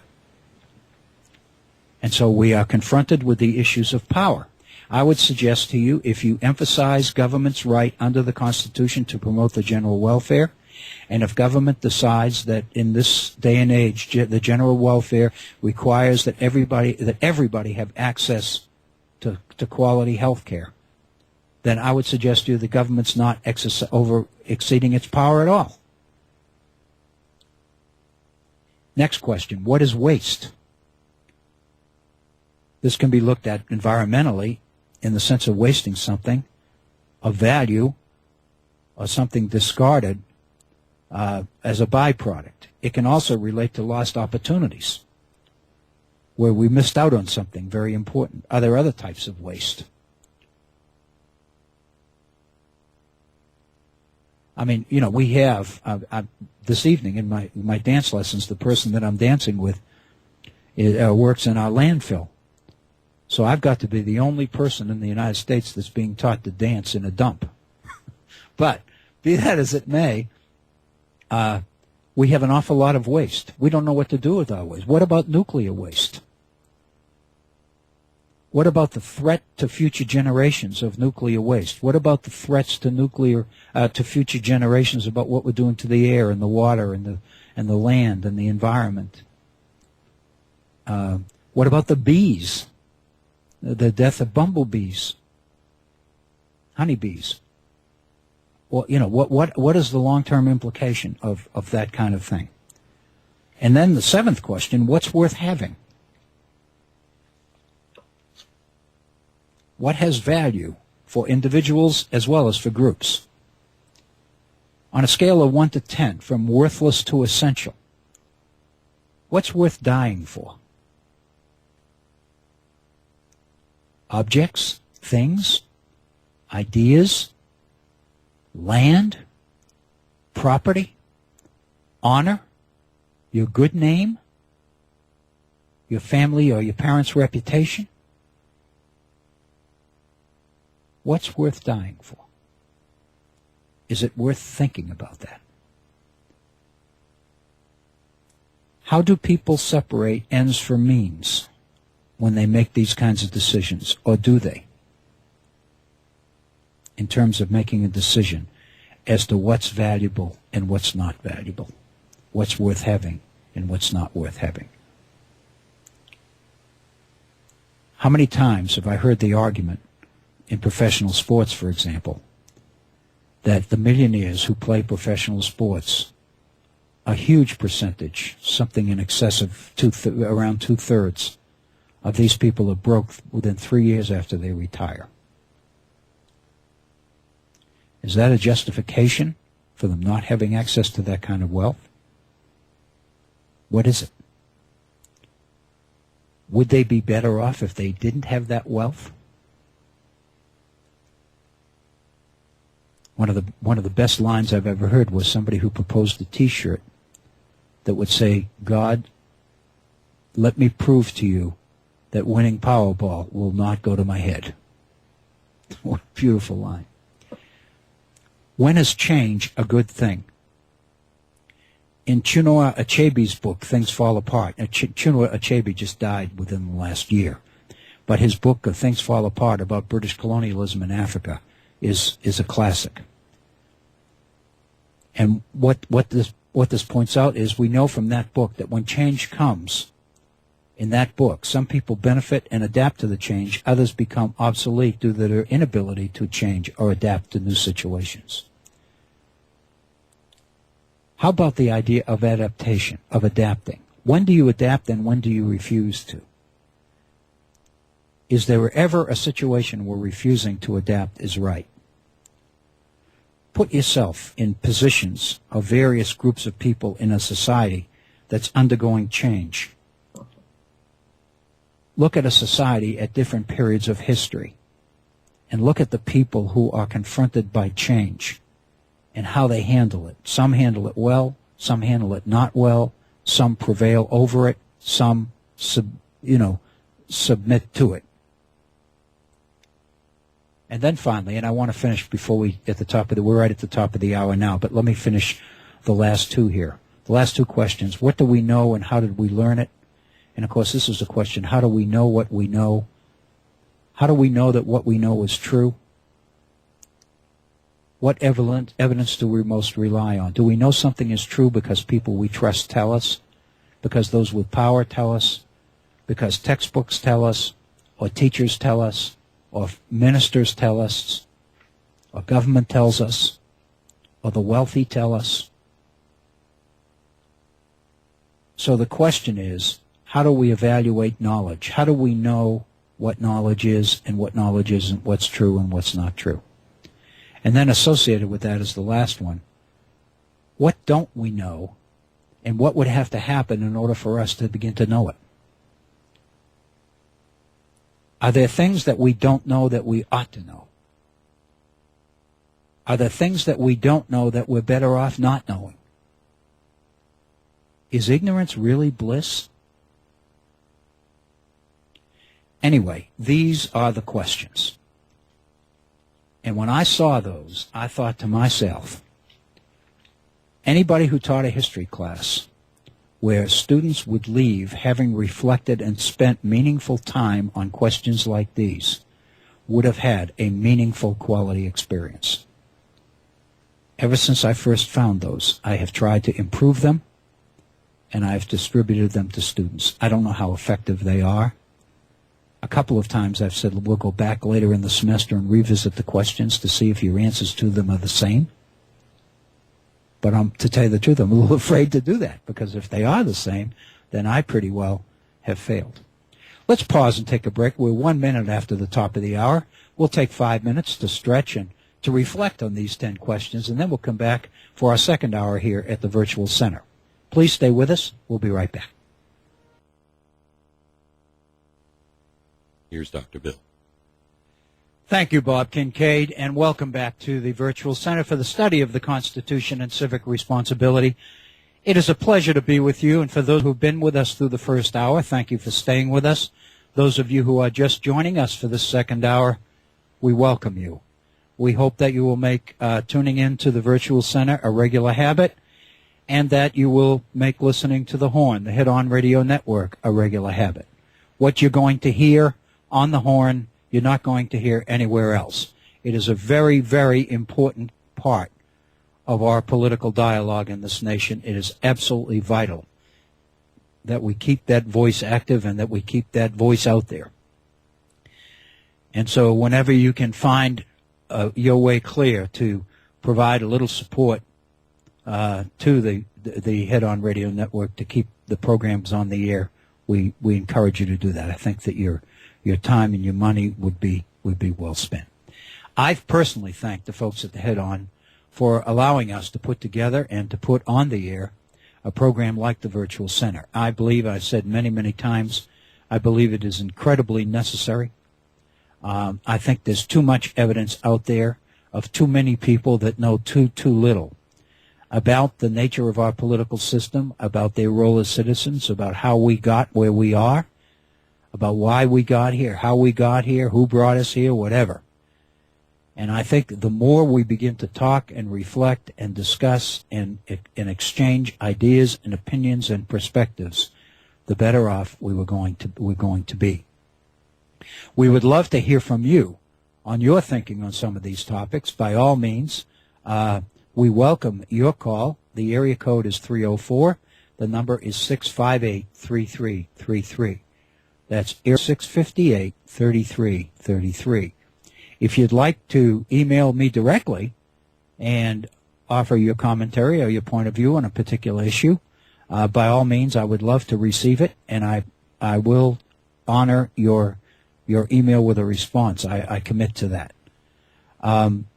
And so we are confronted with the issues of power. I would suggest to you, if you emphasize government's right under the Constitution to promote the general welfare, and if government decides that in this day and age the general welfare requires that everybody have access to quality health care, then I would suggest to you the government's not exceeding its power at all. Next question, what is waste? This can be looked at environmentally in the sense of wasting something of value or something discarded as a byproduct. It can also relate to lost opportunities where we missed out on something very important. Are there other types of waste? I mean, you know, we have, this evening in my dance lessons, the person that I'm dancing with works in our landfill. So I've got to be the only person in the United States that's being taught to dance in a dump. But be that as it may, we have an awful lot of waste. We don't know what to do with our waste. What about nuclear waste? What about the threat to future generations of nuclear waste? What about the threats to to future generations about what we're doing to the air and the water and the land and the environment? What about the bees? The death of bumblebees, honeybees. Well, you know, what is the long-term implication of that kind of thing? And then the seventh question, what's worth having? What has value for individuals as well as for groups? On a scale of 1 to 10, from worthless to essential, what's worth dying for? Objects, things, ideas, land, property, honor, your good name, your family or your parents' reputation? What's worth dying for? Is it worth thinking about that? How do people separate ends from means when they make these kinds of decisions, or do they? In terms of making a decision as to what's valuable and what's not valuable, what's worth having and what's not worth having. How many times have I heard the argument in professional sports, for example, that the millionaires who play professional sports, a huge percentage, something in excess of around two-thirds of these people are broke within 3 years after they retire? Is that a justification for them not having access to that kind of wealth? What is it? Would they be better off if they didn't have that wealth? One of the best lines I've ever heard was somebody who proposed a T-shirt that would say, "God, let me prove to you that winning Powerball will not go to my head." What a beautiful line. When is change a good thing? In Chinua Achebe's book, Things Fall Apart, Chinua Achebe just died within the last year, but his book, Things Fall Apart, about British colonialism in Africa, is a classic. And what this points out is we know from that book that when change comes, in that book, some people benefit and adapt to the change, others become obsolete due to their inability to change or adapt to new situations. How about the idea of adaptation, of adapting? When do you adapt and when do you refuse to? Is there ever a situation where refusing to adapt is right? Put yourself in positions of various groups of people in a society that's undergoing change. Look at a society at different periods of history and look at the people who are confronted by change and how they handle it. Some handle it well, some handle it not well, some prevail over it, some submit to it. And then finally, and I want to finish before we're right at the top of the hour now, but let me finish the last two here. The last two questions. What do we know and how did we learn it? And, of course, this is a question, how do we know what we know? How do we know that what we know is true? What evidence do we most rely on? Do we know something is true because people we trust tell us? Because those with power tell us? Because textbooks tell us? Or teachers tell us? Or ministers tell us? Or government tells us? Or the wealthy tell us? So the question is, how do we evaluate knowledge? How do we know what knowledge is and what knowledge isn't, what's true and what's not true? And then associated with that is the last one. What don't we know, and what would have to happen in order for us to begin to know it? Are there things that we don't know that we ought to know? Are there things that we don't know that we're better off not knowing? Is ignorance really bliss? Anyway, these are the questions. And when I saw those, I thought to myself, anybody who taught a history class where students would leave having reflected and spent meaningful time on questions like these would have had a meaningful quality experience. Ever since I first found those, I have tried to improve them, and I've distributed them to students. I don't know how effective they are. A couple of times I've said, we'll go back later in the semester and revisit the questions to see if your answers to them are the same. But to tell you the truth, I'm a little afraid to do that, because if they are the same, then I pretty well have failed. Let's pause and take a break. We're 1 minute after the top of the hour. We'll take 5 minutes to stretch and to reflect on these 10 questions, and then we'll come back for our second hour here at the Virtual Center. Please stay with us. We'll be right back. Here's Dr. Bill. Thank you, Bob Kincaid, and welcome back to the Virtual Center for the Study of the Constitution and Civic Responsibility. It is a pleasure to be with you, and for those who have been with us through the first hour, thank you for staying with us. Those of you who are just joining us for this second hour, we welcome you. We hope that you will make tuning in to the Virtual Center a regular habit, and that you will make listening to the Horn, the Head-On Radio Network, a regular habit. What you're going to hear on the Horn, you're not going to hear anywhere else. It is a very, very important part of our political dialogue in this nation. It is absolutely vital that we keep that voice active and that we keep that voice out there. And so whenever you can find your way clear to provide a little support to the Head-On Radio Network to keep the programs on the air, we encourage you to do that. I think that your time and your money would be well spent. I've personally thanked the folks at the Head-On for allowing us to put together and to put on the air a program like the Virtual Center. I believe, I've said many, many times, I believe it is incredibly necessary. I think there's too much evidence out there of too many people that know too little about the nature of our political system, about their role as citizens, about how we got where we are, about why we got here, how we got here, who brought us here, whatever. And I think the more we begin to talk and reflect and discuss and exchange ideas and opinions and perspectives, the better off we're going to be. We would love to hear from you on your thinking on some of these topics. By all means, we welcome your call. The area code is 304. The number is 658-3333. That's 658-3333. If you'd like to email me directly and offer your commentary or your point of view on a particular issue, by all means, I would love to receive it, and I will honor your email with a response. I commit to that.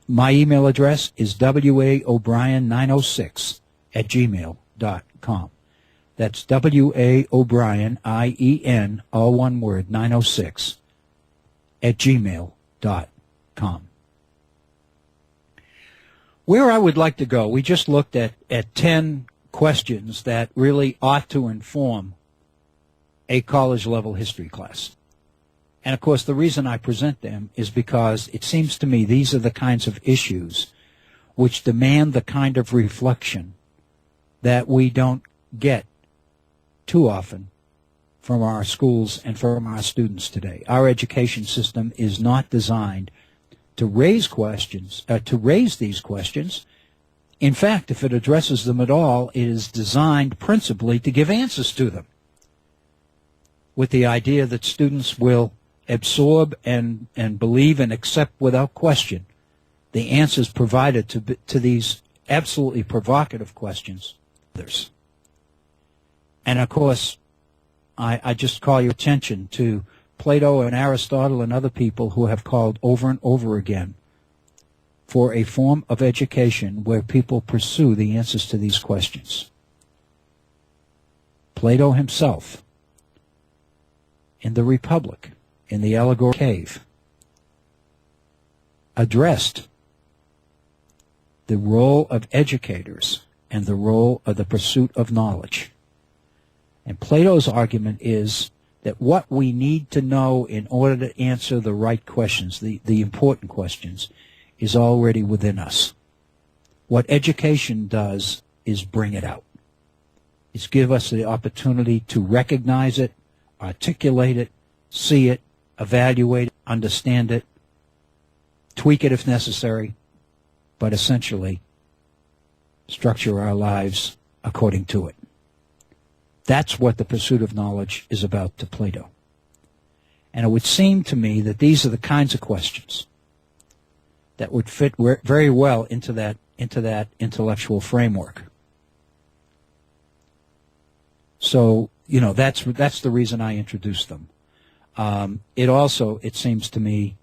My email address is waobrien906@gmail.com. That's waobrien, IEN, all one word, 906 @gmail.com. Where I would like to go, we just looked at 10 questions that really ought to inform a college-level history class. And, of course, the reason I present them is because it seems to me these are the kinds of issues which demand the kind of reflection that we don't get too often from our schools and from our students today. Our education system is not designed to raise these questions. In fact, if it addresses them at all, it is designed principally to give answers to them, with the idea that students will absorb and believe and accept without question the answers provided to these absolutely provocative questions. And of course, I just call your attention to Plato and Aristotle and other people who have called over and over again for a form of education where people pursue the answers to these questions. Plato himself, in the Republic, in the Allegorical Cave, addressed the role of educators and the role of the pursuit of knowledge. And Plato's argument is that what we need to know in order to answer the right questions, the important questions, is already within us. What education does is bring it out. It's give us the opportunity to recognize it, articulate it, see it, evaluate it, understand it, tweak it if necessary, but essentially structure our lives according to it. That's what the pursuit of knowledge is about to Plato. And it would seem to me that these are the kinds of questions that would fit very well into that intellectual framework. So, that's the reason I introduced them. It also, it seems to me,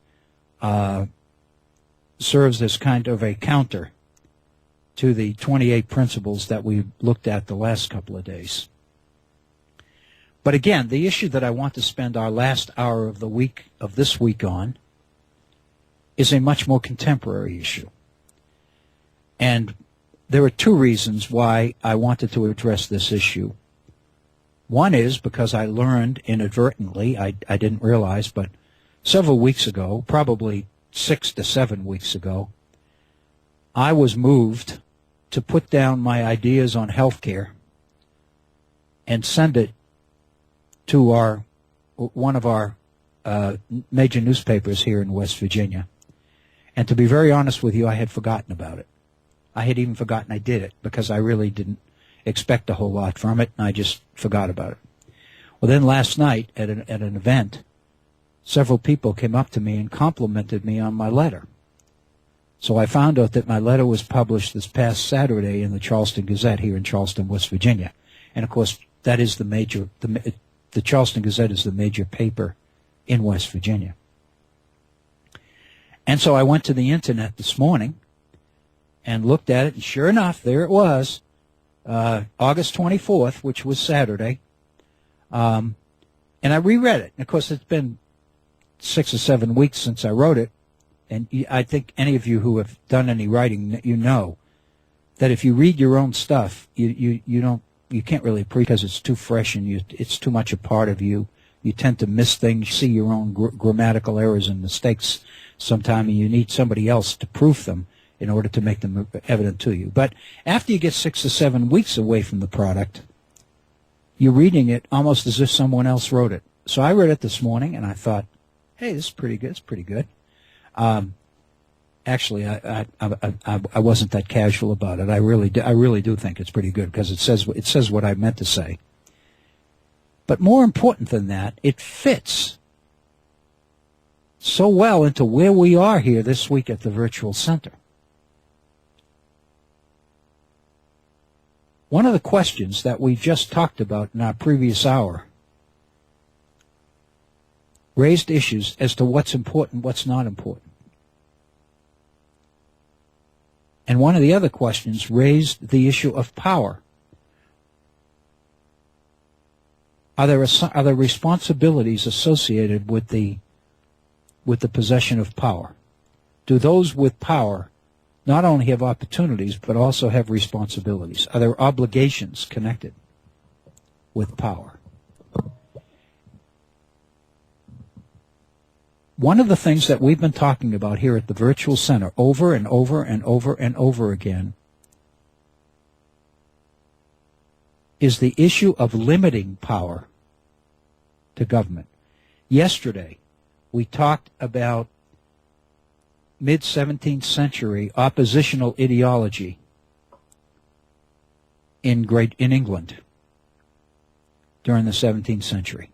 serves as kind of a counter to the 28 principles that we looked at the last couple of days. But again, the issue that I want to spend our last hour of this week on is a much more contemporary issue. And there are two reasons why I wanted to address this issue. One is because I learned inadvertently, I didn't realize, but several weeks ago, probably 6 to 7 weeks ago, I was moved to put down my ideas on healthcare and send it to one of our major newspapers here in West Virginia. And to be very honest with you, I had forgotten about it. I had even forgotten I did it because I really didn't expect a whole lot from it, and I just forgot about it. Well, then last night at an event, several people came up to me and complimented me on my letter. So I found out that my letter was published this past Saturday in the Charleston Gazette here in Charleston, West Virginia. And of course, that is the Charleston Gazette is the major paper in West Virginia. And so I went to the internet this morning and looked at it, and sure enough, there it was, August 24th, which was Saturday. And I reread it. And of course, it's been 6 or 7 weeks since I wrote it. And I think any of you who have done any writing, you know that if you read your own stuff, you can't really appreciate because it's too fresh and it's too much a part of you. You tend to miss things, see your own grammatical errors and mistakes sometime, and you need somebody else to proof them in order to make them evident to you. But after you get 6 or 7 weeks away from the product, you're reading it almost as if someone else wrote it. So I read it this morning, and I thought, hey, this is pretty good. It's pretty good. Actually, I wasn't that casual about it. I really do think it's pretty good because it says what I meant to say. But more important than that, it fits so well into where we are here this week at the Virtual Center. One of the questions that we just talked about in our previous hour raised issues as to what's important, what's not important. And one of the other questions raised the issue of power. Are there responsibilities associated with the possession of power? Do those with power not only have opportunities but also have responsibilities? Are there obligations connected with power? One of the things that we've been talking about here at the Virtual Center over and over and over and over again is the issue of limiting power to government. Yesterday, we talked about mid-17th century oppositional ideology in England during the 17th century.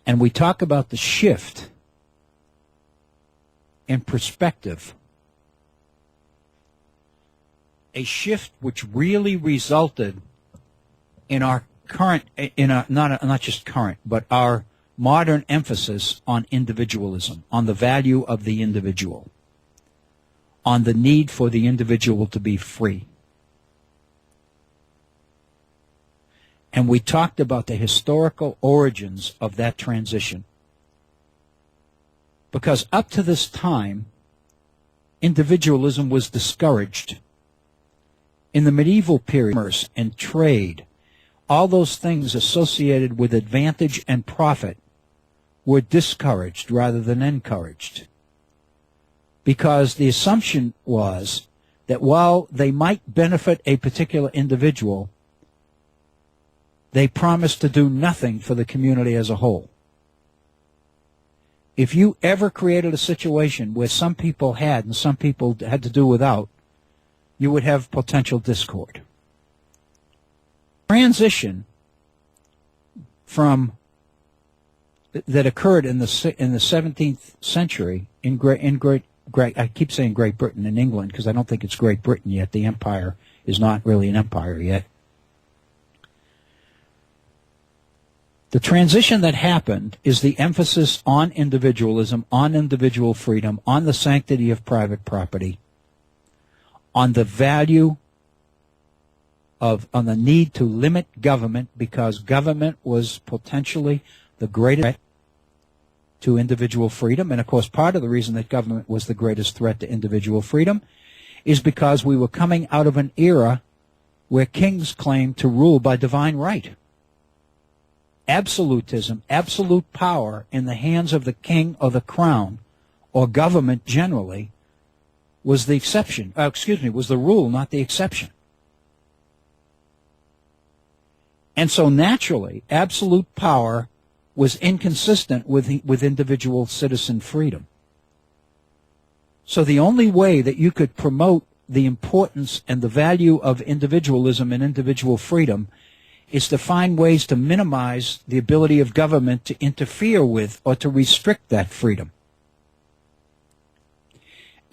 And we talk about the shift in perspective, a shift which really resulted in our current, not just current, but our modern emphasis on individualism, on the value of the individual, on the need for the individual to be free. And we talked about the historical origins of that transition. Because up to this time, individualism was discouraged. In the medieval period, commerce and trade, all those things associated with advantage and profit were discouraged rather than encouraged. Because the assumption was that while they might benefit a particular individual, they promised to do nothing for the community as a whole. If you ever created a situation where some people had and some people had to do without, you would have potential discord. Transition from that occurred in the 17th century in I keep saying Great Britain, in England, because I don't think it's Great Britain yet. The empire is not really an empire yet. The transition that happened is the emphasis on individualism, on individual freedom, on the sanctity of private property, on the value of, on the need to limit government, because government was potentially the greatest threat to individual freedom. And of course, part of the reason that government was the greatest threat to individual freedom is because we were coming out of an era where kings claimed to rule by divine right. Absolutism, absolute power in the hands of the king or the crown or government generally was the exception. Was the rule, not the exception. And so naturally, absolute power was inconsistent with individual citizen freedom. So the only way that you could promote the importance and the value of individualism and individual freedom is to find ways to minimize the ability of government to interfere with or to restrict that freedom.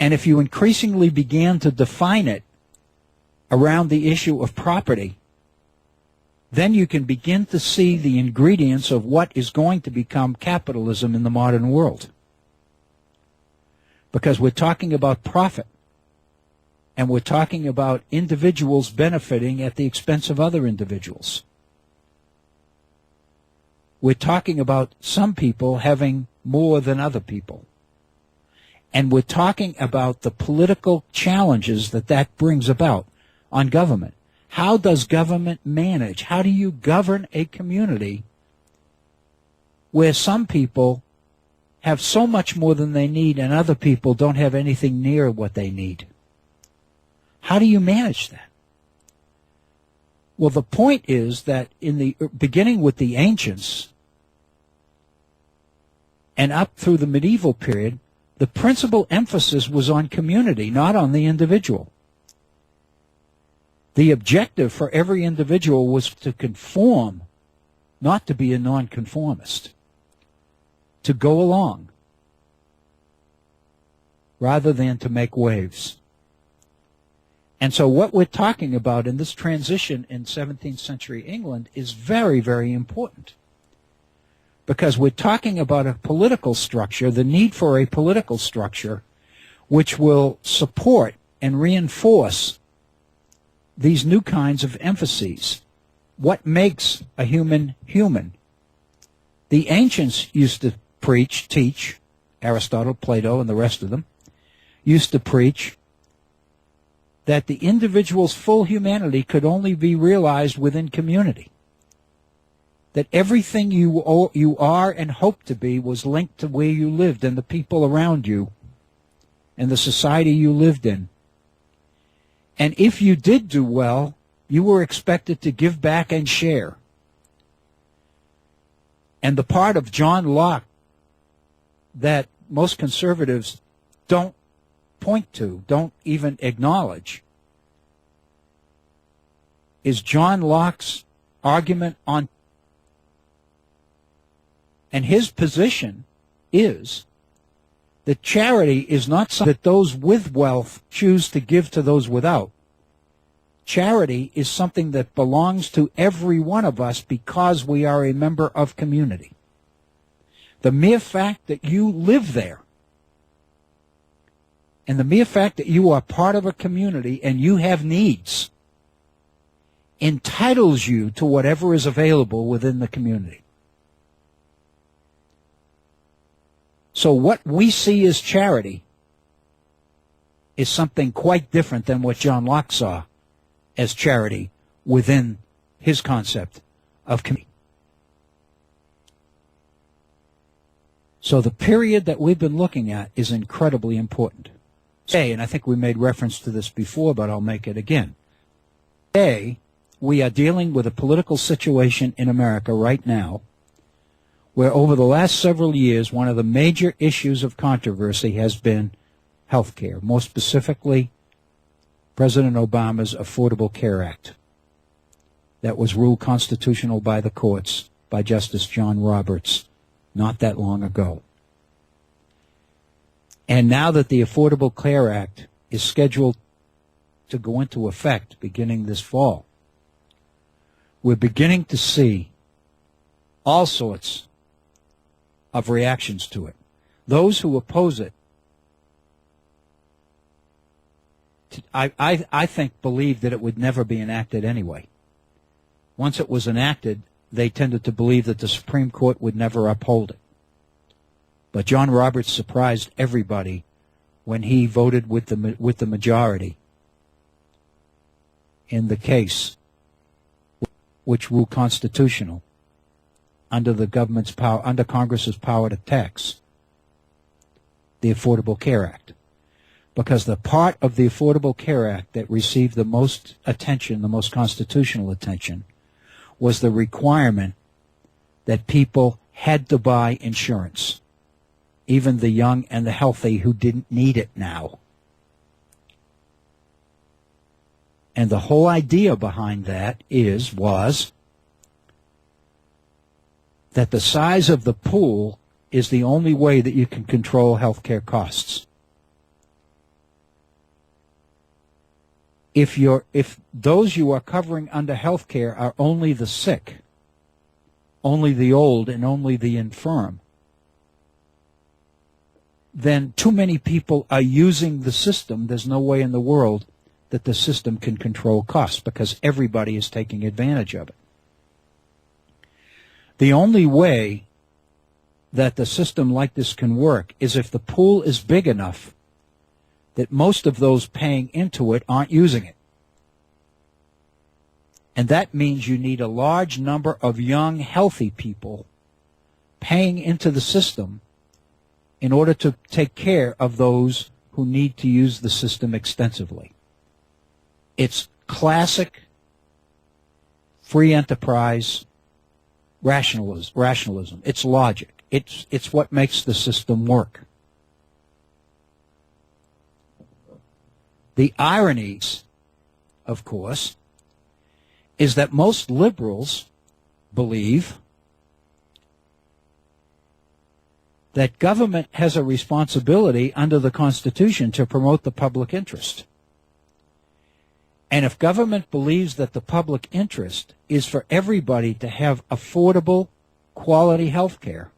And if you increasingly began to define it around the issue of property, then you can begin to see the ingredients of what is going to become capitalism in the modern world. Because we're talking about profit, and we're talking about individuals benefiting at the expense of other individuals. We're talking about some people having more than other people. And we're talking about the political challenges that that brings about on government. How does government manage? How do you govern a community where some people have so much more than they need and other people don't have anything near what they need? How do you manage that? Well, the point is that in the beginning with the ancients and up through the medieval period, the principal emphasis was on community, not on the individual. The objective for every individual was to conform, not to be a nonconformist, to go along, rather than to make waves. And so what we're talking about in this transition in 17th century England is very, very important. Because we're talking about a political structure, the need for a political structure which will support and reinforce these new kinds of emphases. What makes a human human? The ancients used to teach, Aristotle, Plato, and the rest of them, used to preach that the individual's full humanity could only be realized within community. That everything you are and hope to be was linked to where you lived and the people around you and the society you lived in. And if you did do well, you were expected to give back and share. And the part of John Locke that most conservatives don't point to, don't even acknowledge, is John Locke's argument on, and his position is that charity is not something that those with wealth choose to give to those without. Charity is something that belongs to every one of us because we are a member of community. The mere fact that you live there and the mere fact that you are part of a community and you have needs entitles you to whatever is available within the community. So what we see as charity is something quite different than what John Locke saw as charity within his concept of community. So the period that we've been looking at is incredibly important. Today, and I think we made reference to this before, but I'll make it again. Today, we are dealing with a political situation in America right now where over the last several years, one of the major issues of controversy has been health care, more specifically, President Obama's Affordable Care Act that was ruled constitutional by the courts by Justice John Roberts not that long ago. And now that the Affordable Care Act is scheduled to go into effect beginning this fall, we're beginning to see all sorts of reactions to it. Those who oppose it, I think, believe that it would never be enacted anyway. Once it was enacted, they tended to believe that the Supreme Court would never uphold it. But John Roberts surprised everybody when he voted with the majority in the case which ruled constitutional under the government's power, under Congress's power to tax the Affordable Care Act. Because the part of the Affordable Care Act that received the most attention, the most constitutional attention, was the requirement that people had to buy insurance, even the young and the healthy who didn't need it now. And the whole idea behind that was that the size of the pool is the only way that you can control health care costs. If those you are covering under health care are only the sick, only the old, and only the infirm, then too many people are using the system. There's no way in the world that the system can control costs because everybody is taking advantage of it. The only way that the system like this can work is if the pool is big enough that most of those paying into it aren't using it. And that means you need a large number of young, healthy people paying into the system in order to take care of those who need to use the system extensively. It's classic free enterprise rationalism. It's logic. It's what makes the system work. The ironies, of course, is that most liberals believe that government has a responsibility under the Constitution to promote the public interest. And if government believes that the public interest is for everybody to have affordable, quality health care,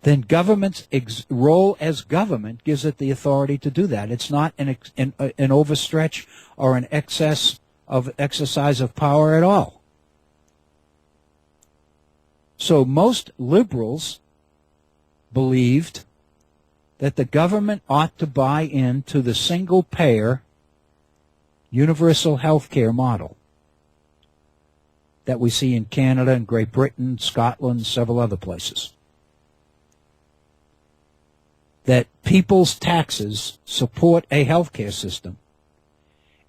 then government's role as government gives it the authority to do that. It's not an overstretch or an excess of exercise of power at all. So most liberals believed that the government ought to buy into the single-payer universal health care model that we see in Canada and Great Britain, Scotland, several other places. That people's taxes support a healthcare system,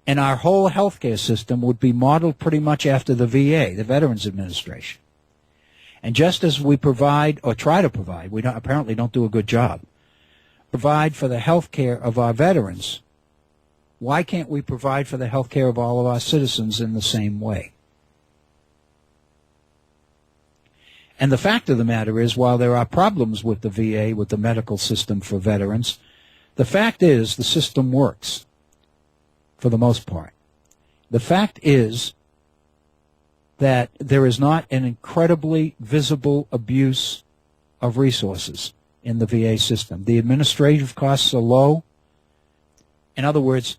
and our whole healthcare system would be modeled pretty much after the VA, the Veterans Administration. And just as we provide, or try to provide, we apparently don't do a good job, provide for the health care of our veterans, why can't we provide for the health care of all of our citizens in the same way? And the fact of the matter is, while there are problems with the VA, with the medical system for veterans, the fact is the system works for the most part. The fact is that there is not an incredibly visible abuse of resources in the VA system. The administrative costs are low. In other words,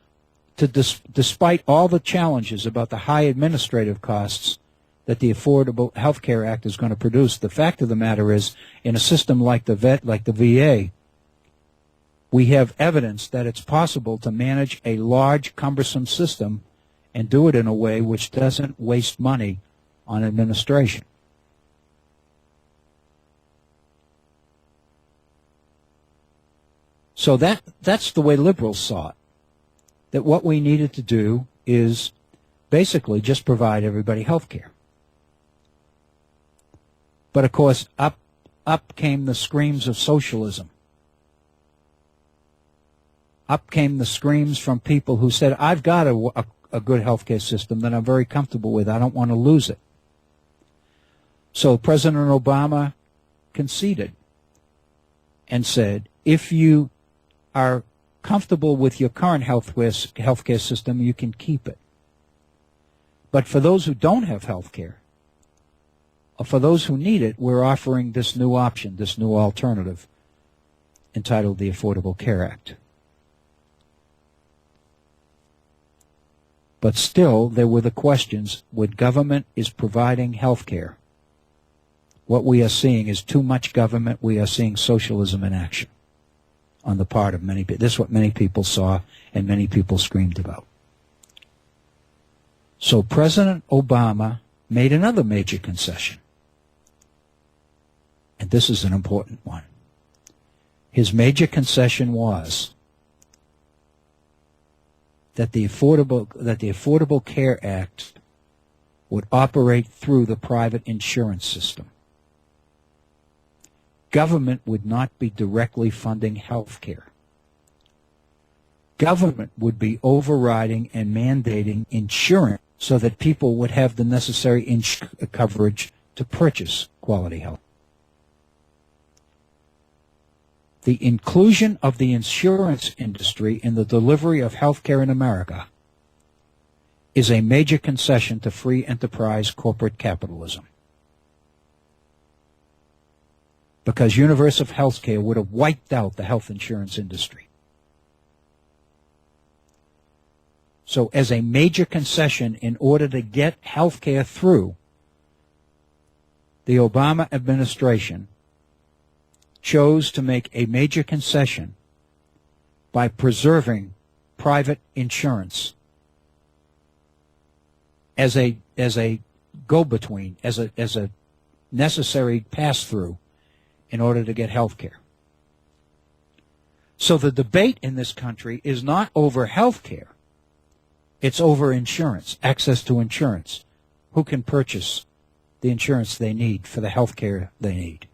despite all the challenges about the high administrative costs that the Affordable Health Care Act is going to produce, the fact of the matter is, in a system like the VA, we have evidence that it's possible to manage a large, cumbersome system and do it in a way which doesn't waste money on administration. So that's the way liberals saw it, that what we needed to do is basically just provide everybody health care. But of course, up came the screams of socialism. Up came the screams from people who said, I've got a good health care system that I'm very comfortable with. I don't want to lose it. So President Obama conceded and said, if you are comfortable with your current health care system, you can keep it. But for those who don't have health care, or for those who need it, we're offering this new option, this new alternative, entitled the Affordable Care Act. But still, there were the questions, when government is providing health care, what we are seeing is too much government. We are seeing socialism in action on the part of many people. This is what many people saw and many people screamed about. So President Obama made another major concession. And this is an important one. His major concession was that the Affordable Care Act would operate through the private insurance system. Government would not be directly funding health care. Government would be overriding and mandating insurance so that people would have the necessary coverage to purchase quality health. The inclusion of the insurance industry in the delivery of health care in America is a major concession to free enterprise corporate capitalism. Because universal health care would have wiped out the health insurance industry. So as a major concession in order to get health care through, the Obama administration chose to make a major concession by preserving private insurance as a go-between, as a necessary pass-through in order to get health care. So the debate in this country is not over health care. It's over insurance, access to insurance. Who can purchase the insurance they need for the health care they need?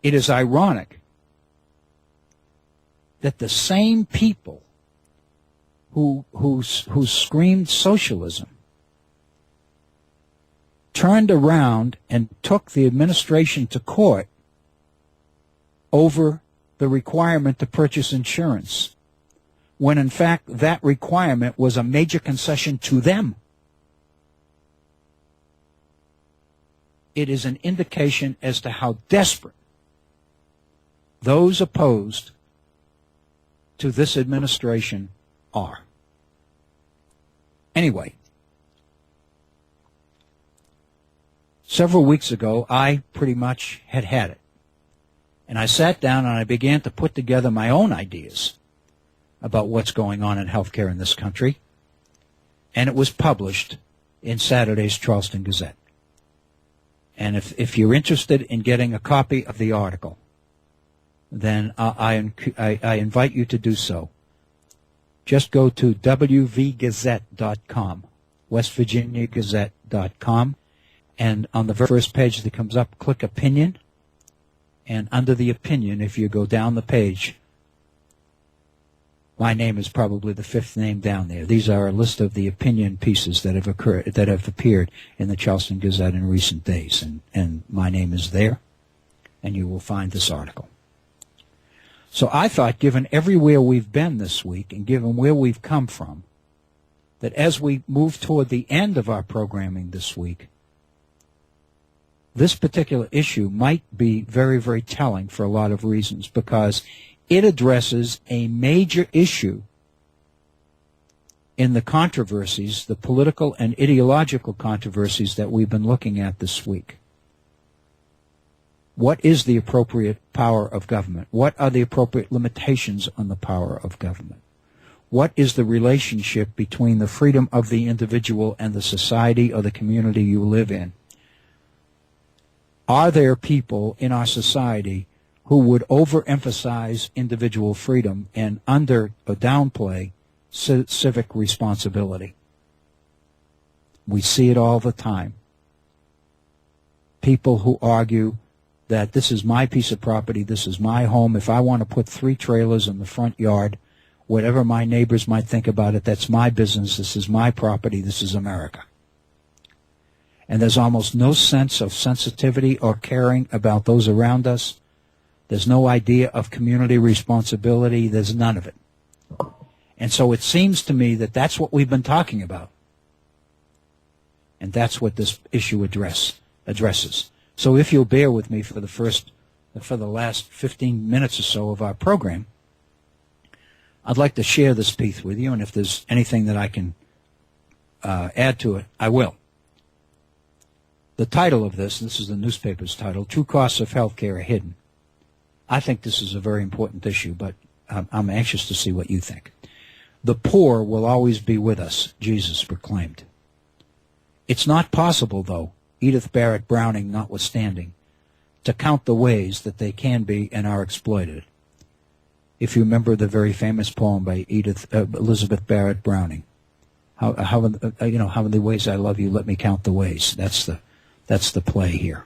It is ironic that the same people who screamed socialism turned around and took the administration to court over the requirement to purchase insurance, when in fact that requirement was a major concession to them. It is an indication as to how desperate those opposed to this administration are. Anyway, several weeks ago, I pretty much had it. And I sat down and I began to put together my own ideas about what's going on in healthcare in this country. And it was published in Saturday's Charleston Gazette. And if you're interested in getting a copy of the article, then I invite you to do so. Just go to wvgazette.com, westvirginiagazette.com. And on the very first page that comes up, click Opinion. And under the opinion, if you go down the page, my name is probably the fifth name down there. These are a list of the opinion pieces that have appeared in the Charleston Gazette in recent days. And my name is there, and you will find this article. So I thought, given everywhere we've been this week and given where we've come from, that as we move toward the end of our programming this week, this particular issue might be very, very telling for a lot of reasons, because it addresses a major issue in the controversies, the political and ideological controversies that we've been looking at this week. What is the appropriate power of government? What are the appropriate limitations on the power of government? What is the relationship between the freedom of the individual and the society or the community you live in? Are there people in our society who would overemphasize individual freedom and under or downplay civic responsibility? We see it all the time. People who argue that this is my piece of property, this is my home. If I want to put 3 trailers in the front yard, whatever my neighbors might think about it, that's my business, this is my property, this is America. And there's almost no sense of sensitivity or caring about those around us. There's no idea of community responsibility. There's none of it. And so it seems to me that that's what we've been talking about. And that's what this issue addresses. So if you'll bear with me for the last 15 minutes or so of our program, I'd like to share this piece with you, and if there's anything that I can add to it, I will. The title of this is the newspaper's title, True Costs of Healthcare Are Hidden. I think this is a very important issue, but I'm anxious to see what you think. The poor will always be with us, Jesus proclaimed. It's not possible, though, Edith Barrett Browning notwithstanding, to count the ways that they can be and are exploited. If you remember the very famous poem by Elizabeth Barrett Browning, how many ways I love you, let me count the ways. That's the play here.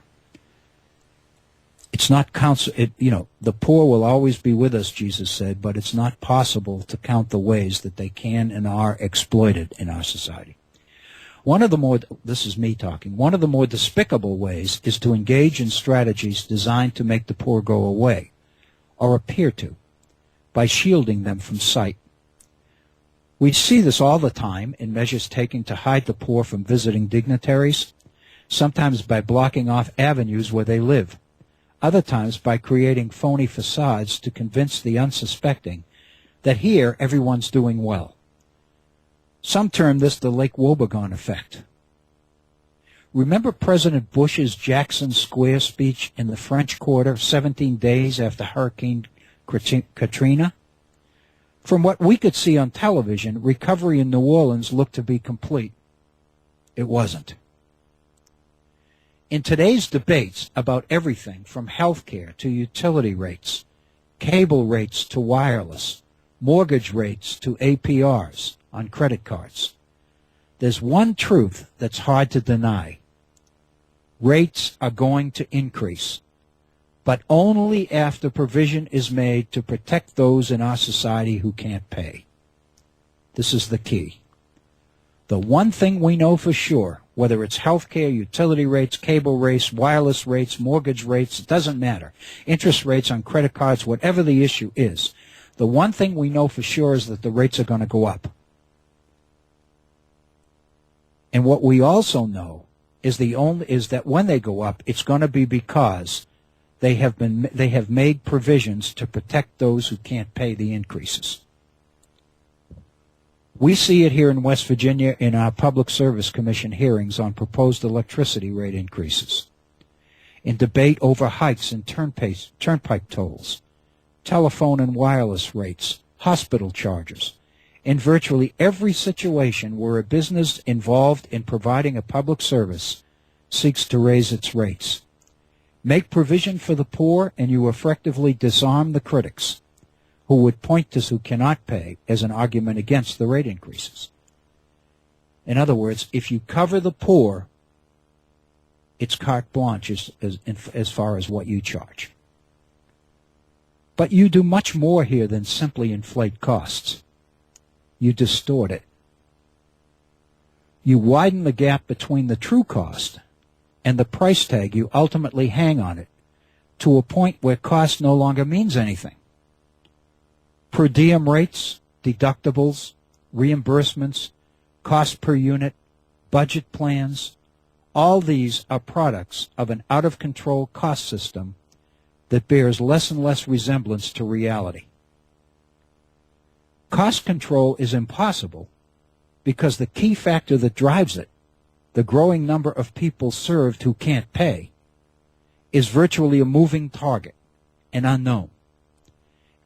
It's not the poor will always be with us, Jesus said, but it's not possible to count the ways that they can and are exploited in our society. This is me talking, one of the more despicable ways is to engage in strategies designed to make the poor go away, or appear to, by shielding them from sight. We see this all the time in measures taken to hide the poor from visiting dignitaries, sometimes by blocking off avenues where they live, other times by creating phony facades to convince the unsuspecting that here everyone's doing well. Some term this the Lake Wobegon effect. Remember President Bush's Jackson Square speech in the French Quarter 17 days after Hurricane Katrina? From what we could see on television, recovery in New Orleans looked to be complete. It wasn't. In today's debates about everything from health care to utility rates, cable rates to wireless, mortgage rates to APRs on credit cards, there's one truth that's hard to deny. Rates are going to increase, but only after provision is made to protect those in our society who can't pay. This is the key. The one thing we know for sure, whether it's health care, utility rates, cable rates, wireless rates, mortgage rates, it doesn't matter. Interest rates on credit cards, whatever the issue is, the one thing we know for sure is that the rates are going to go up. And what we also know is that when they go up, it's going to be because they have made provisions to protect those who can't pay the increases. We see it here in West Virginia in our Public Service Commission hearings on proposed electricity rate increases, in debate over hikes in turnpike tolls, telephone and wireless rates, hospital charges, in virtually every situation where a business involved in providing a public service seeks to raise its rates. Make provision for the poor and you effectively disarm the critics who would point to who cannot pay as an argument against the rate increases. In other words, if you cover the poor, It's carte blanche as far as what you charge. But you do much more here than simply inflate costs. You distort it. You widen the gap between the true cost and the price tag you ultimately hang on it to a point where cost no longer means anything. Per diem rates, deductibles, reimbursements, cost per unit, budget plans, all these are products of an out-of-control cost system that bears less and less resemblance to reality. Cost control is impossible because the key factor that drives it, the growing number of people served who can't pay, is virtually a moving target, an unknown.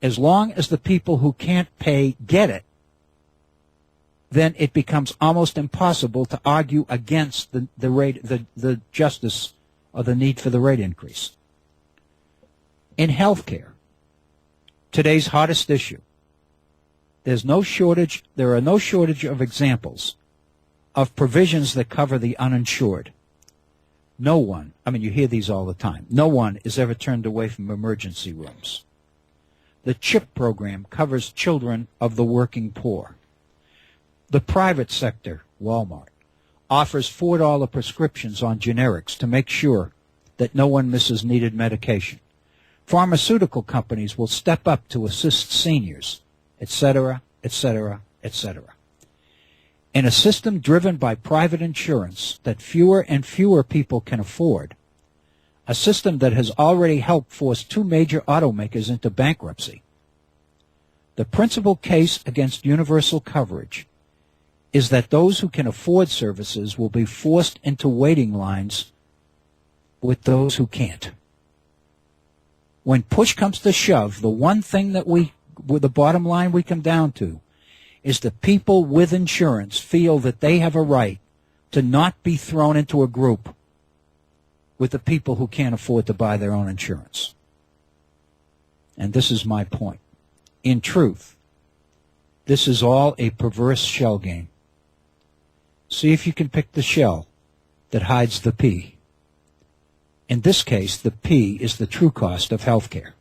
As long as the people who can't pay get it, then it becomes almost impossible to argue against the justice or the need for the rate increase. In healthcare, today's hottest issue, there are no shortage of examples of provisions that cover the uninsured. No one, you hear these all the time, no one is ever turned away from emergency rooms. The CHIP program covers children of the working poor. The private sector, Walmart, offers $4 prescriptions on generics to make sure that no one misses needed medication. Pharmaceutical companies will step up to assist seniors, etc., etc., etc. In a system driven by private insurance that fewer and fewer people can afford, a system that has already helped force 2 major automakers into bankruptcy, the principal case against universal coverage is that those who can afford services will be forced into waiting lines with those who can't. When push comes to shove, the one thing that the bottom line we come down to is the people with insurance feel that they have a right to not be thrown into a group with the people who can't afford to buy their own insurance. And this is my point. In truth, this is all a perverse shell game. See if you can pick the shell that hides the P. In this case, the P is the true cost of health care.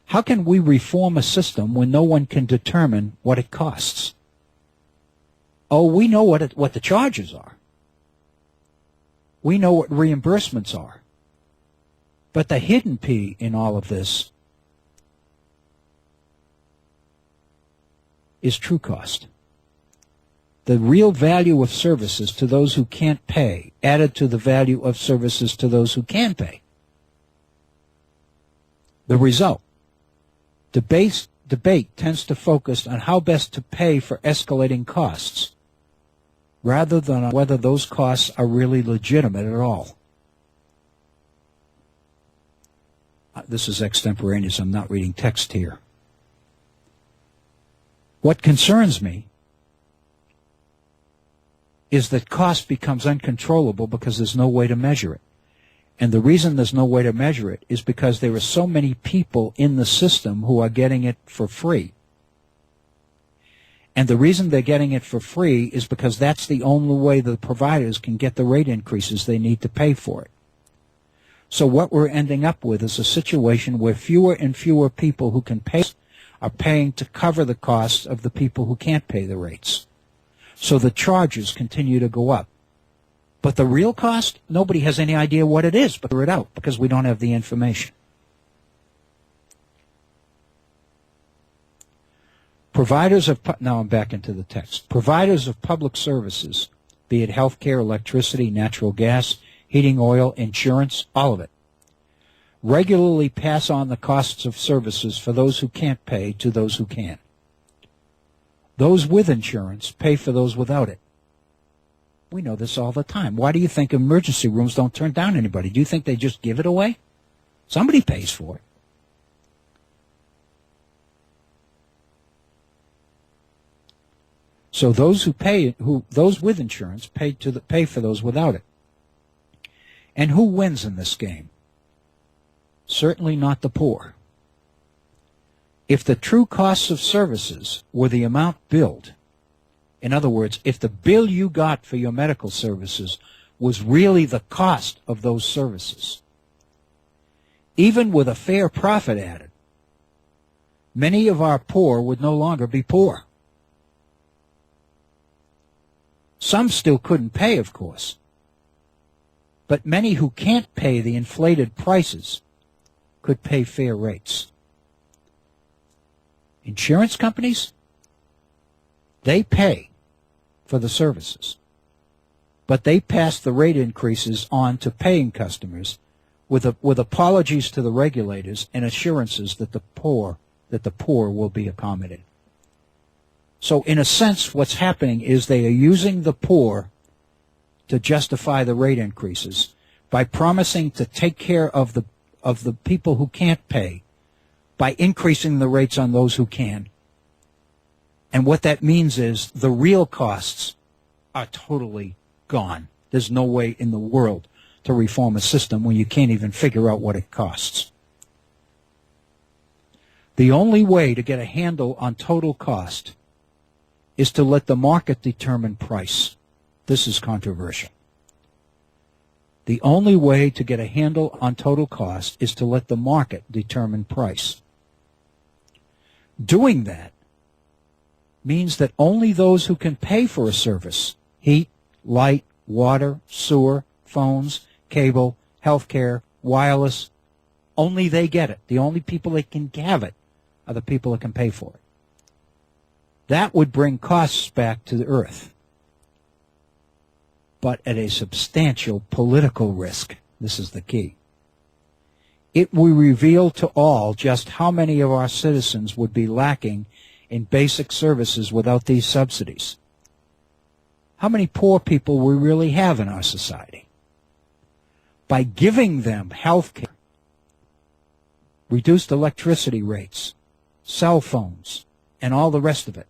How can we reform a system when no one can determine what it costs? Oh, we know what the charges are. We know what reimbursements are. But the hidden P in all of this is true cost. The real value of services to those who can't pay added to the value of services to those who can pay. The result, debate tends to focus on how best to pay for escalating costs rather than on whether those costs are really legitimate at all. This is extemporaneous. I'm not reading text here. What concerns me is that cost becomes uncontrollable because there's no way to measure it. And the reason there's no way to measure it is because there are so many people in the system who are getting it for free. And the reason they're getting it for free is because that's the only way the providers can get the rate increases they need to pay for it. So what we're ending up with is a situation where fewer and fewer people who can pay are paying to cover the costs of the people who can't pay the rates. So the charges continue to go up. But the real cost, nobody has any idea what it is, but figure it out because we don't have the information. Now I'm back into the text. Providers of public services, be it healthcare, electricity, natural gas, heating oil, insurance, all of it, regularly pass on the costs of services for those who can't pay to those who can. Those with insurance pay for those without it. We know this all the time. Why do you think emergency rooms don't turn down anybody? Do you think they just give it away? Somebody pays for it. So those those with insurance pay for those without it. And who wins in this game? Certainly not the poor. If the true costs of services were the amount billed, in other words, if the bill you got for your medical services was really the cost of those services. Even with a fair profit added, many of our poor would no longer be poor. Some still couldn't pay, of course, but many who can't pay the inflated prices could pay fair rates. Insurance companies, they pay for the services, but they pass the rate increases on to paying customers with apologies to the regulators and assurances that the poor will be accommodated. So in a sense, what's happening is they are using the poor to justify the rate increases by promising to take care of the people who can't pay by increasing the rates on those who can. And what that means is the real costs are totally gone. There's no way in the world to reform a system when you can't even figure out what it costs. The only way to get a handle on total cost is to let the market determine price. This is controversial. The only way to get a handle on total cost is to let the market determine price. Doing that means that only those who can pay for a service, heat, light, water, sewer, phones, cable, healthcare, wireless, only they get it. The only people that can have it are the people that can pay for it. That would bring costs back to the earth, but at a substantial political risk. This is the key. It will reveal to all just how many of our citizens would be lacking in basic services without these subsidies. How many poor people we really have in our society. By giving them health care, reduced electricity rates, cell phones, and all the rest of it.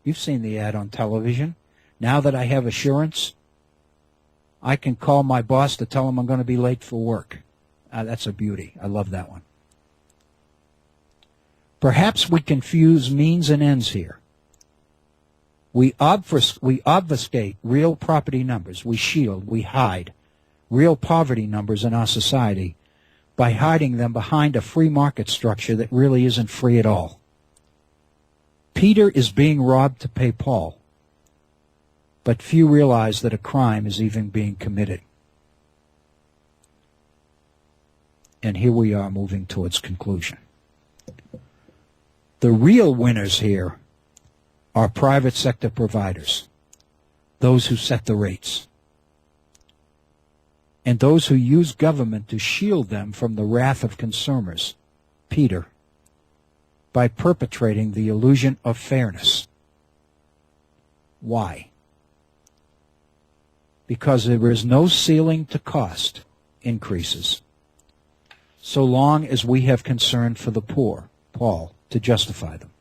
You've seen the ad on television. Now that I have assurance, I can call my boss to tell him I'm going to be late for work. That's a beauty. I love that one. Perhaps we confuse means and ends here. We obfuscate real property numbers. We shield, we hide real poverty numbers in our society by hiding them behind a free market structure that really isn't free at all. Peter is being robbed to pay Paul, but few realize that a crime is even being committed. And here we are moving towards conclusion. The real winners here are private sector providers, those who set the rates, and those who use government to shield them from the wrath of consumers, Peter, by perpetrating the illusion of fairness. Why? Because there is no ceiling to cost increases, so long as we have concern for the poor, Paul, to justify them.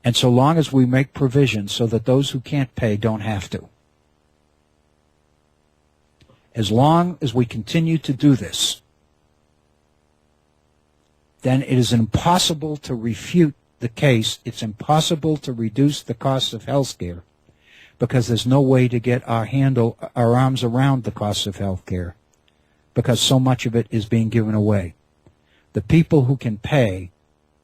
And so long as we make provision so that those who can't pay don't have to. As long as we continue to do this, then it is impossible to refute the case. It's impossible to reduce the cost of health care because there's no way to get our arms around the cost of health care because so much of it is being given away. The people who can pay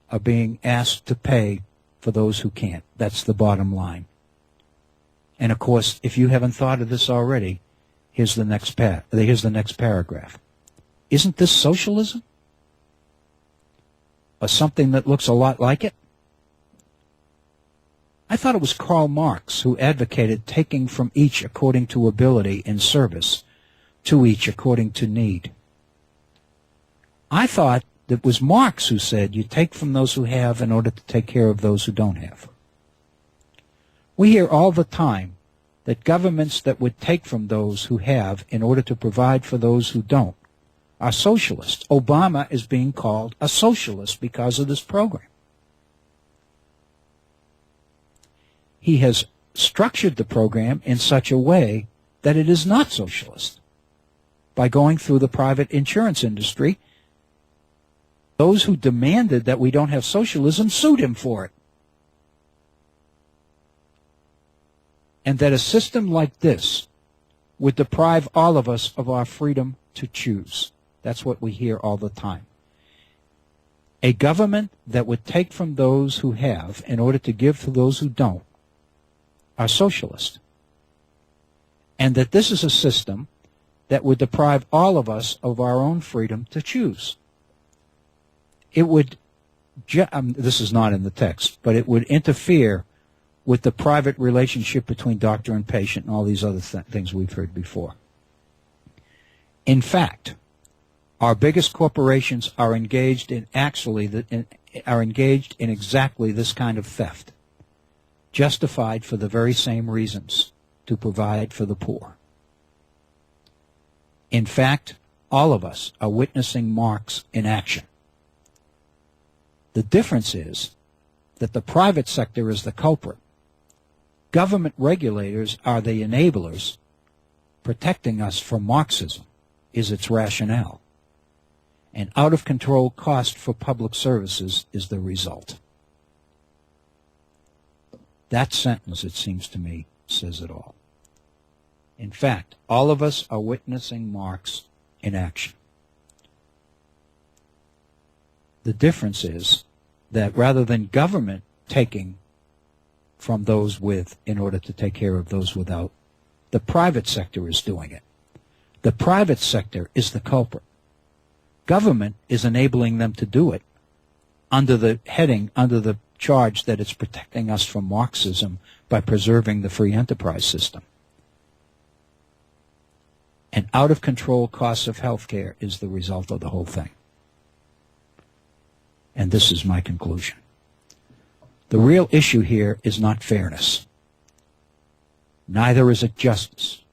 are being asked to pay for those who can't. That's the bottom line. And of course, if you haven't thought of this already, here's the next paragraph. Isn't this socialism? Or something that looks a lot like it? I thought it was Karl Marx who advocated taking from each according to ability in service to each according to need. I thought it was Marx who said you take from those who have in order to take care of those who don't have. We hear all the time that governments that would take from those who have in order to provide for those who don't are socialists. Obama is being called a socialist because of this program. He has structured the program in such a way that it is not socialist. By going through the private insurance industry, those who demanded that we don't have socialism sued him for it. And that a system like this would deprive all of us of our freedom to choose. That's what we hear all the time. A government that would take from those who have in order to give to those who don't are socialist. And that this is a system that would deprive all of us of our own freedom to choose. It would, this is not in the text, but it would interfere with the private relationship between doctor and patient and all these other things we've heard before. In fact, our biggest corporations are engaged in exactly this kind of theft, justified for the very same reasons, to provide for the poor. In fact, all of us are witnessing Marx in action. The difference is that the private sector is the culprit. Government regulators are the enablers. Protecting us from Marxism is its rationale. And out-of-control cost for public services is the result. That sentence, it seems to me, says it all. In fact, all of us are witnessing Marx in action. The difference is that rather than government taking from those with in order to take care of those without, the private sector is doing it. The private sector is the culprit. Government is enabling them to do it under the heading, under the charge that it's protecting us from Marxism by preserving the free enterprise system. And out-of-control costs of health care is the result of the whole thing. And this is my conclusion. The real issue here is not fairness. Neither is it justice,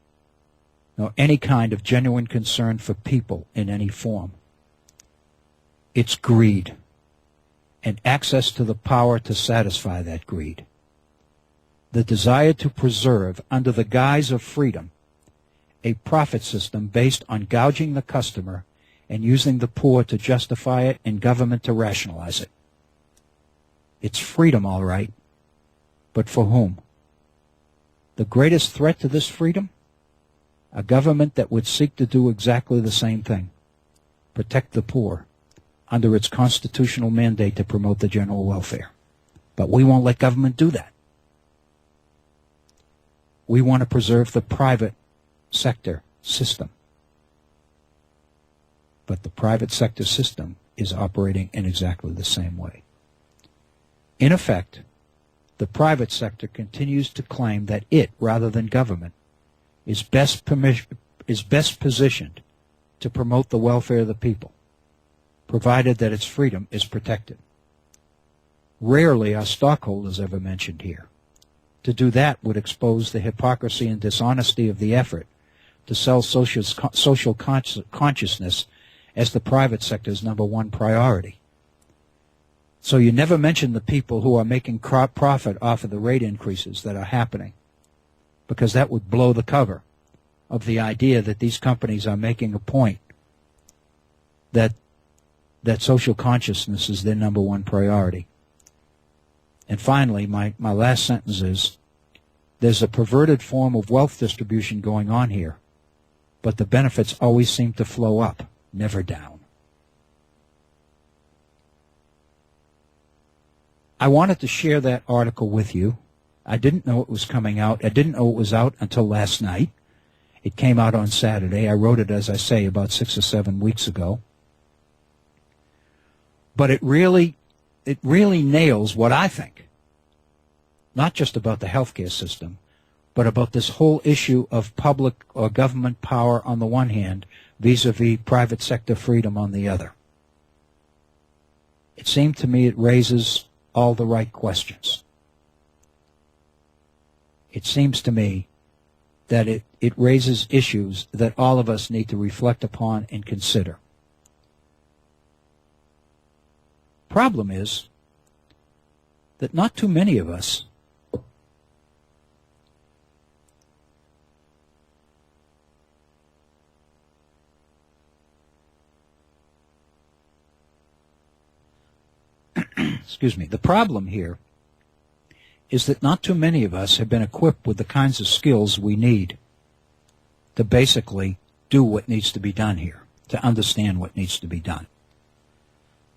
nor any kind of genuine concern for people in any form. It's greed, and access to the power to satisfy that greed. The desire to preserve, under the guise of freedom, a profit system based on gouging the customer and using the poor to justify it and government to rationalize it. It's freedom, all right, but for whom? The greatest threat to this freedom? A government that would seek to do exactly the same thing, protect the poor, under its constitutional mandate to promote the general welfare. But we won't let government do that. We want to preserve the private sector system. But the private sector system is operating in exactly the same way. In effect, the private sector continues to claim that it, rather than government, is best positioned to promote the welfare of the people, provided that its freedom is protected. Rarely are stockholders ever mentioned here. To do that would expose the hypocrisy and dishonesty of the effort to sell social consciousness as the private sector's #1 priority. So you never mention the people who are making profit off of the rate increases that are happening, because that would blow the cover of the idea that these companies are making a point that social consciousness is their #1 priority. And finally, my last sentence is, there's a perverted form of wealth distribution going on here, but the benefits always seem to flow up, never down. I wanted to share that article with you. I didn't know it was coming out. I didn't know it was out until last night. It came out on Saturday. I wrote it, as I say, about 6 or 7 weeks ago. But it really nails what I think, not just about the healthcare system, but about this whole issue of public or government power on the one hand, vis-a-vis private sector freedom on the other. It seemed to me it raises all the right questions. It seems to me that it raises issues that all of us need to reflect upon and consider. Problem is that not too many of us excuse me, the problem here is that not too many of us have been equipped with the kinds of skills we need to basically do what needs to be done here, to understand what needs to be done.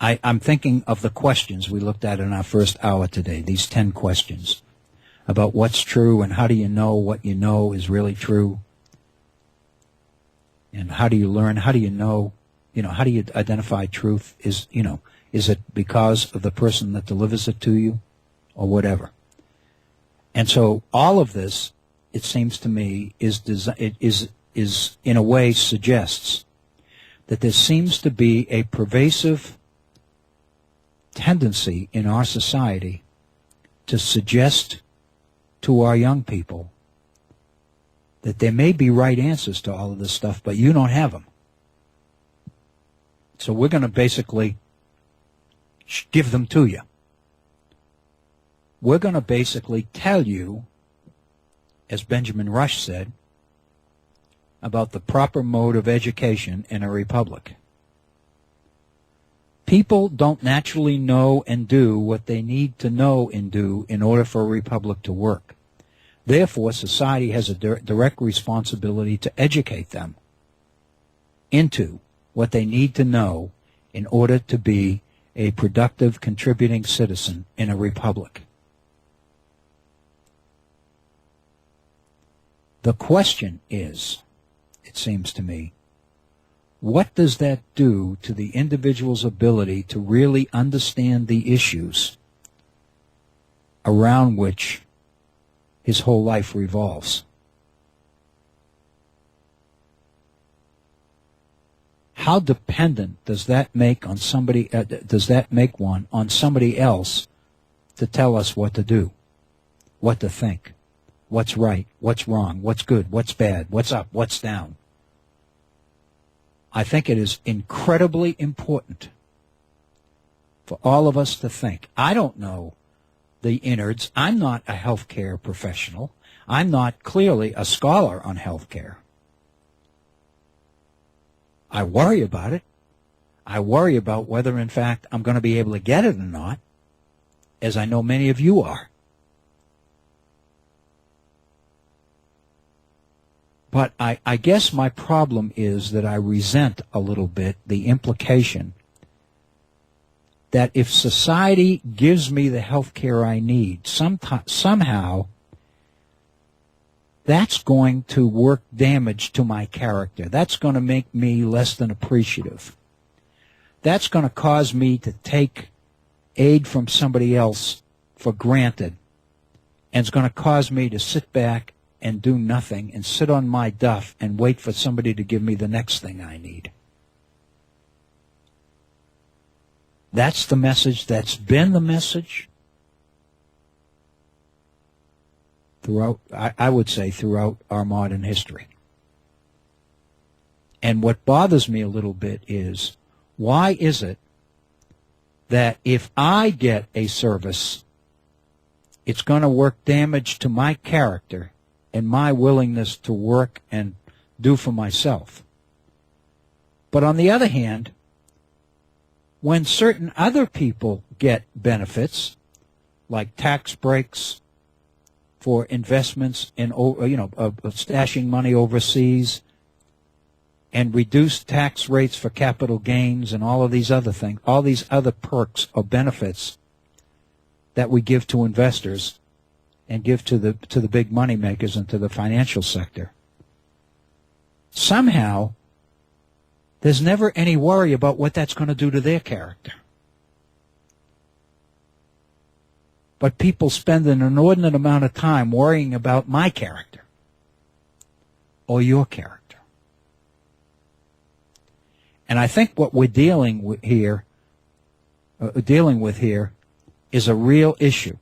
I'm thinking of the questions we looked at in our first hour today, these 10 questions about what's true and how do you know what you know is really true, and how do you learn, how do you know, how do you identify truth? Is it because of the person that delivers it to you or whatever? And so all of this, it seems to me, is in a way suggests that there seems to be a pervasive tendency in our society to suggest to our young people that there may be right answers to all of this stuff, but you don't have them. So we're going to basically give them to you. We're going to basically tell you, as Benjamin Rush said, about the proper mode of education in a republic. People don't naturally know and do what they need to know and do in order for a republic to work. Therefore, society has a direct responsibility to educate them into what they need to know in order to be a productive, contributing citizen in a republic. The question is, it seems to me, what does that do to the individual's ability to really understand the issues around which his whole life revolves? How dependent does that make on somebody? Does that make one on somebody else to tell us what to do, what to think, what's right, what's wrong, what's good, what's bad, what's up, what's down? I think it is incredibly important for all of us to think. I don't know the innards. I'm not a healthcare professional. I'm not clearly a scholar on healthcare. I worry about it. I worry about whether, in fact, I'm going to be able to get it or not, as I know many of you are. But I guess my problem is that I resent a little bit the implication that if society gives me the health care I need, somehow that's going to work damage to my character. That's going to make me less than appreciative. That's going to cause me to take aid from somebody else for granted, and it's going to cause me to sit back and do nothing and sit on my duff and wait for somebody to give me the next thing I need. That's the message. That's been the message throughout, I would say, throughout our modern history. And what bothers me a little bit is, why is it that if I get a service, it's going to work damage to my character and my willingness to work and do for myself? But on the other hand, when certain other people get benefits, like tax breaks for investments in, stashing money overseas, and reduced tax rates for capital gains and all of these other things, all these other perks or benefits that we give to investors and give to the big money makers and to the financial sector, somehow there's never any worry about what that's going to do to their character. But people spend an inordinate amount of time worrying about my character or your character. And I think what we're dealing with here is a real issue.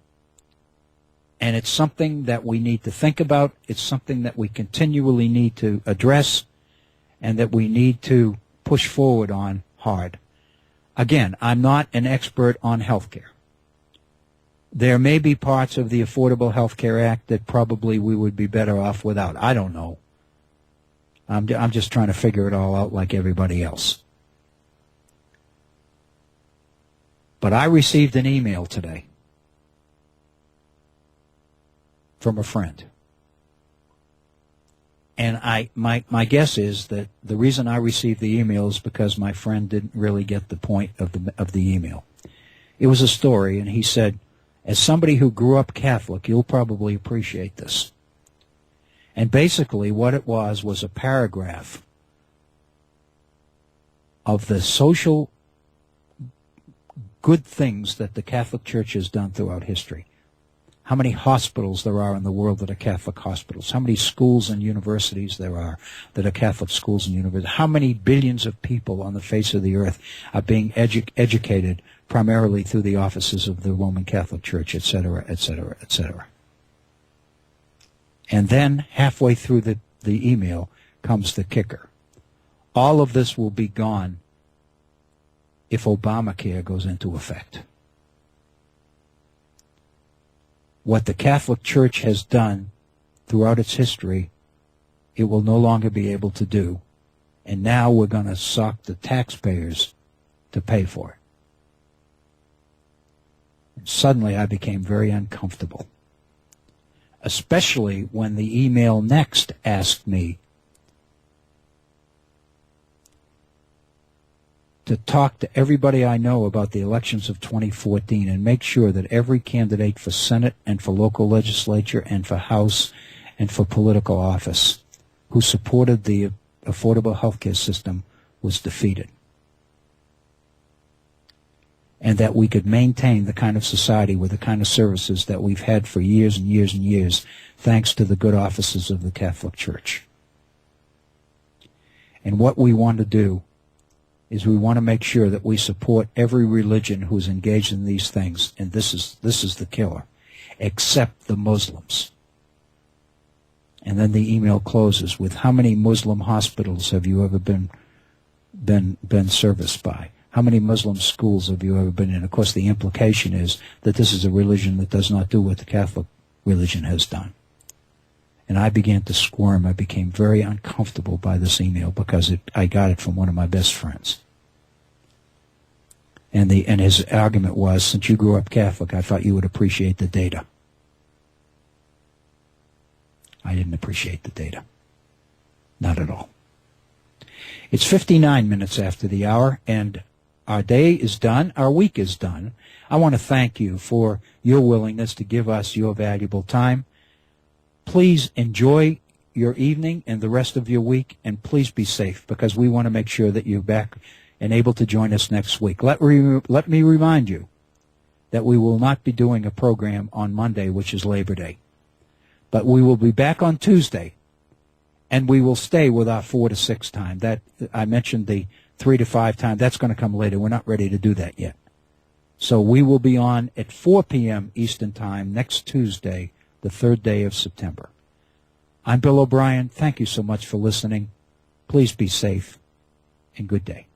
And it's something that we need to think about. It's something that we continually need to address and that we need to push forward on hard. Again, I'm not an expert on health care. There may be parts of the Affordable Health Care Act that probably we would be better off without. I don't know. I'm just trying to figure it all out like everybody else. But I received an email today from a friend. And my guess is that the reason I received the email is because my friend didn't really get the point of the email. It was a story, and he said, as somebody who grew up Catholic, you'll probably appreciate this. And basically what it was a paragraph of the social good things that the Catholic Church has done throughout history. How many hospitals there are in the world that are Catholic hospitals. How many schools and universities there are that are Catholic schools and universities. How many billions of people on the face of the earth are being educated primarily through the offices of the Roman Catholic Church, etc., etc., etc. And then halfway through the email comes the kicker. All of this will be gone if Obamacare goes into effect. What the Catholic Church has done throughout its history, it will no longer be able to do. And now we're going to sock the taxpayers to pay for it. And suddenly I became very uncomfortable, especially when the email next asked me to talk to everybody I know about the elections of 2014 and make sure that every candidate for Senate and for local legislature and for House and for political office who supported the affordable health care system was defeated. And that we could maintain the kind of society with the kind of services that we've had for years and years and years, thanks to the good offices of the Catholic Church. And what we want to do is we want to make sure that we support every religion who's engaged in these things, and this is the killer, except the Muslims. And then the email closes with, how many Muslim hospitals have you ever been serviced by? How many Muslim schools have you ever been in? Of course, the implication is that this is a religion that does not do what the Catholic religion has done. And I began to squirm. I became very uncomfortable by this email because I got it from one of my best friends. And his argument was, since you grew up Catholic, I thought you would appreciate the data. I didn't appreciate the data. Not at all. It's 59 minutes after the hour, and our day is done. Our week is done. I want to thank you for your willingness to give us your valuable time. Please enjoy your evening and the rest of your week, and please be safe, because we want to make sure that you're back and able to join us next week. Let me remind you that we will not be doing a program on Monday, which is Labor Day. But we will be back on Tuesday, and we will stay with our 4 to 6 time. That I mentioned the 3 to 5 time. That's going to come later. We're not ready to do that yet. So we will be on at 4 p.m. Eastern Time next Tuesday, the 3rd day of September. I'm Bill O'Brien. Thank you so much for listening. Please be safe, and good day.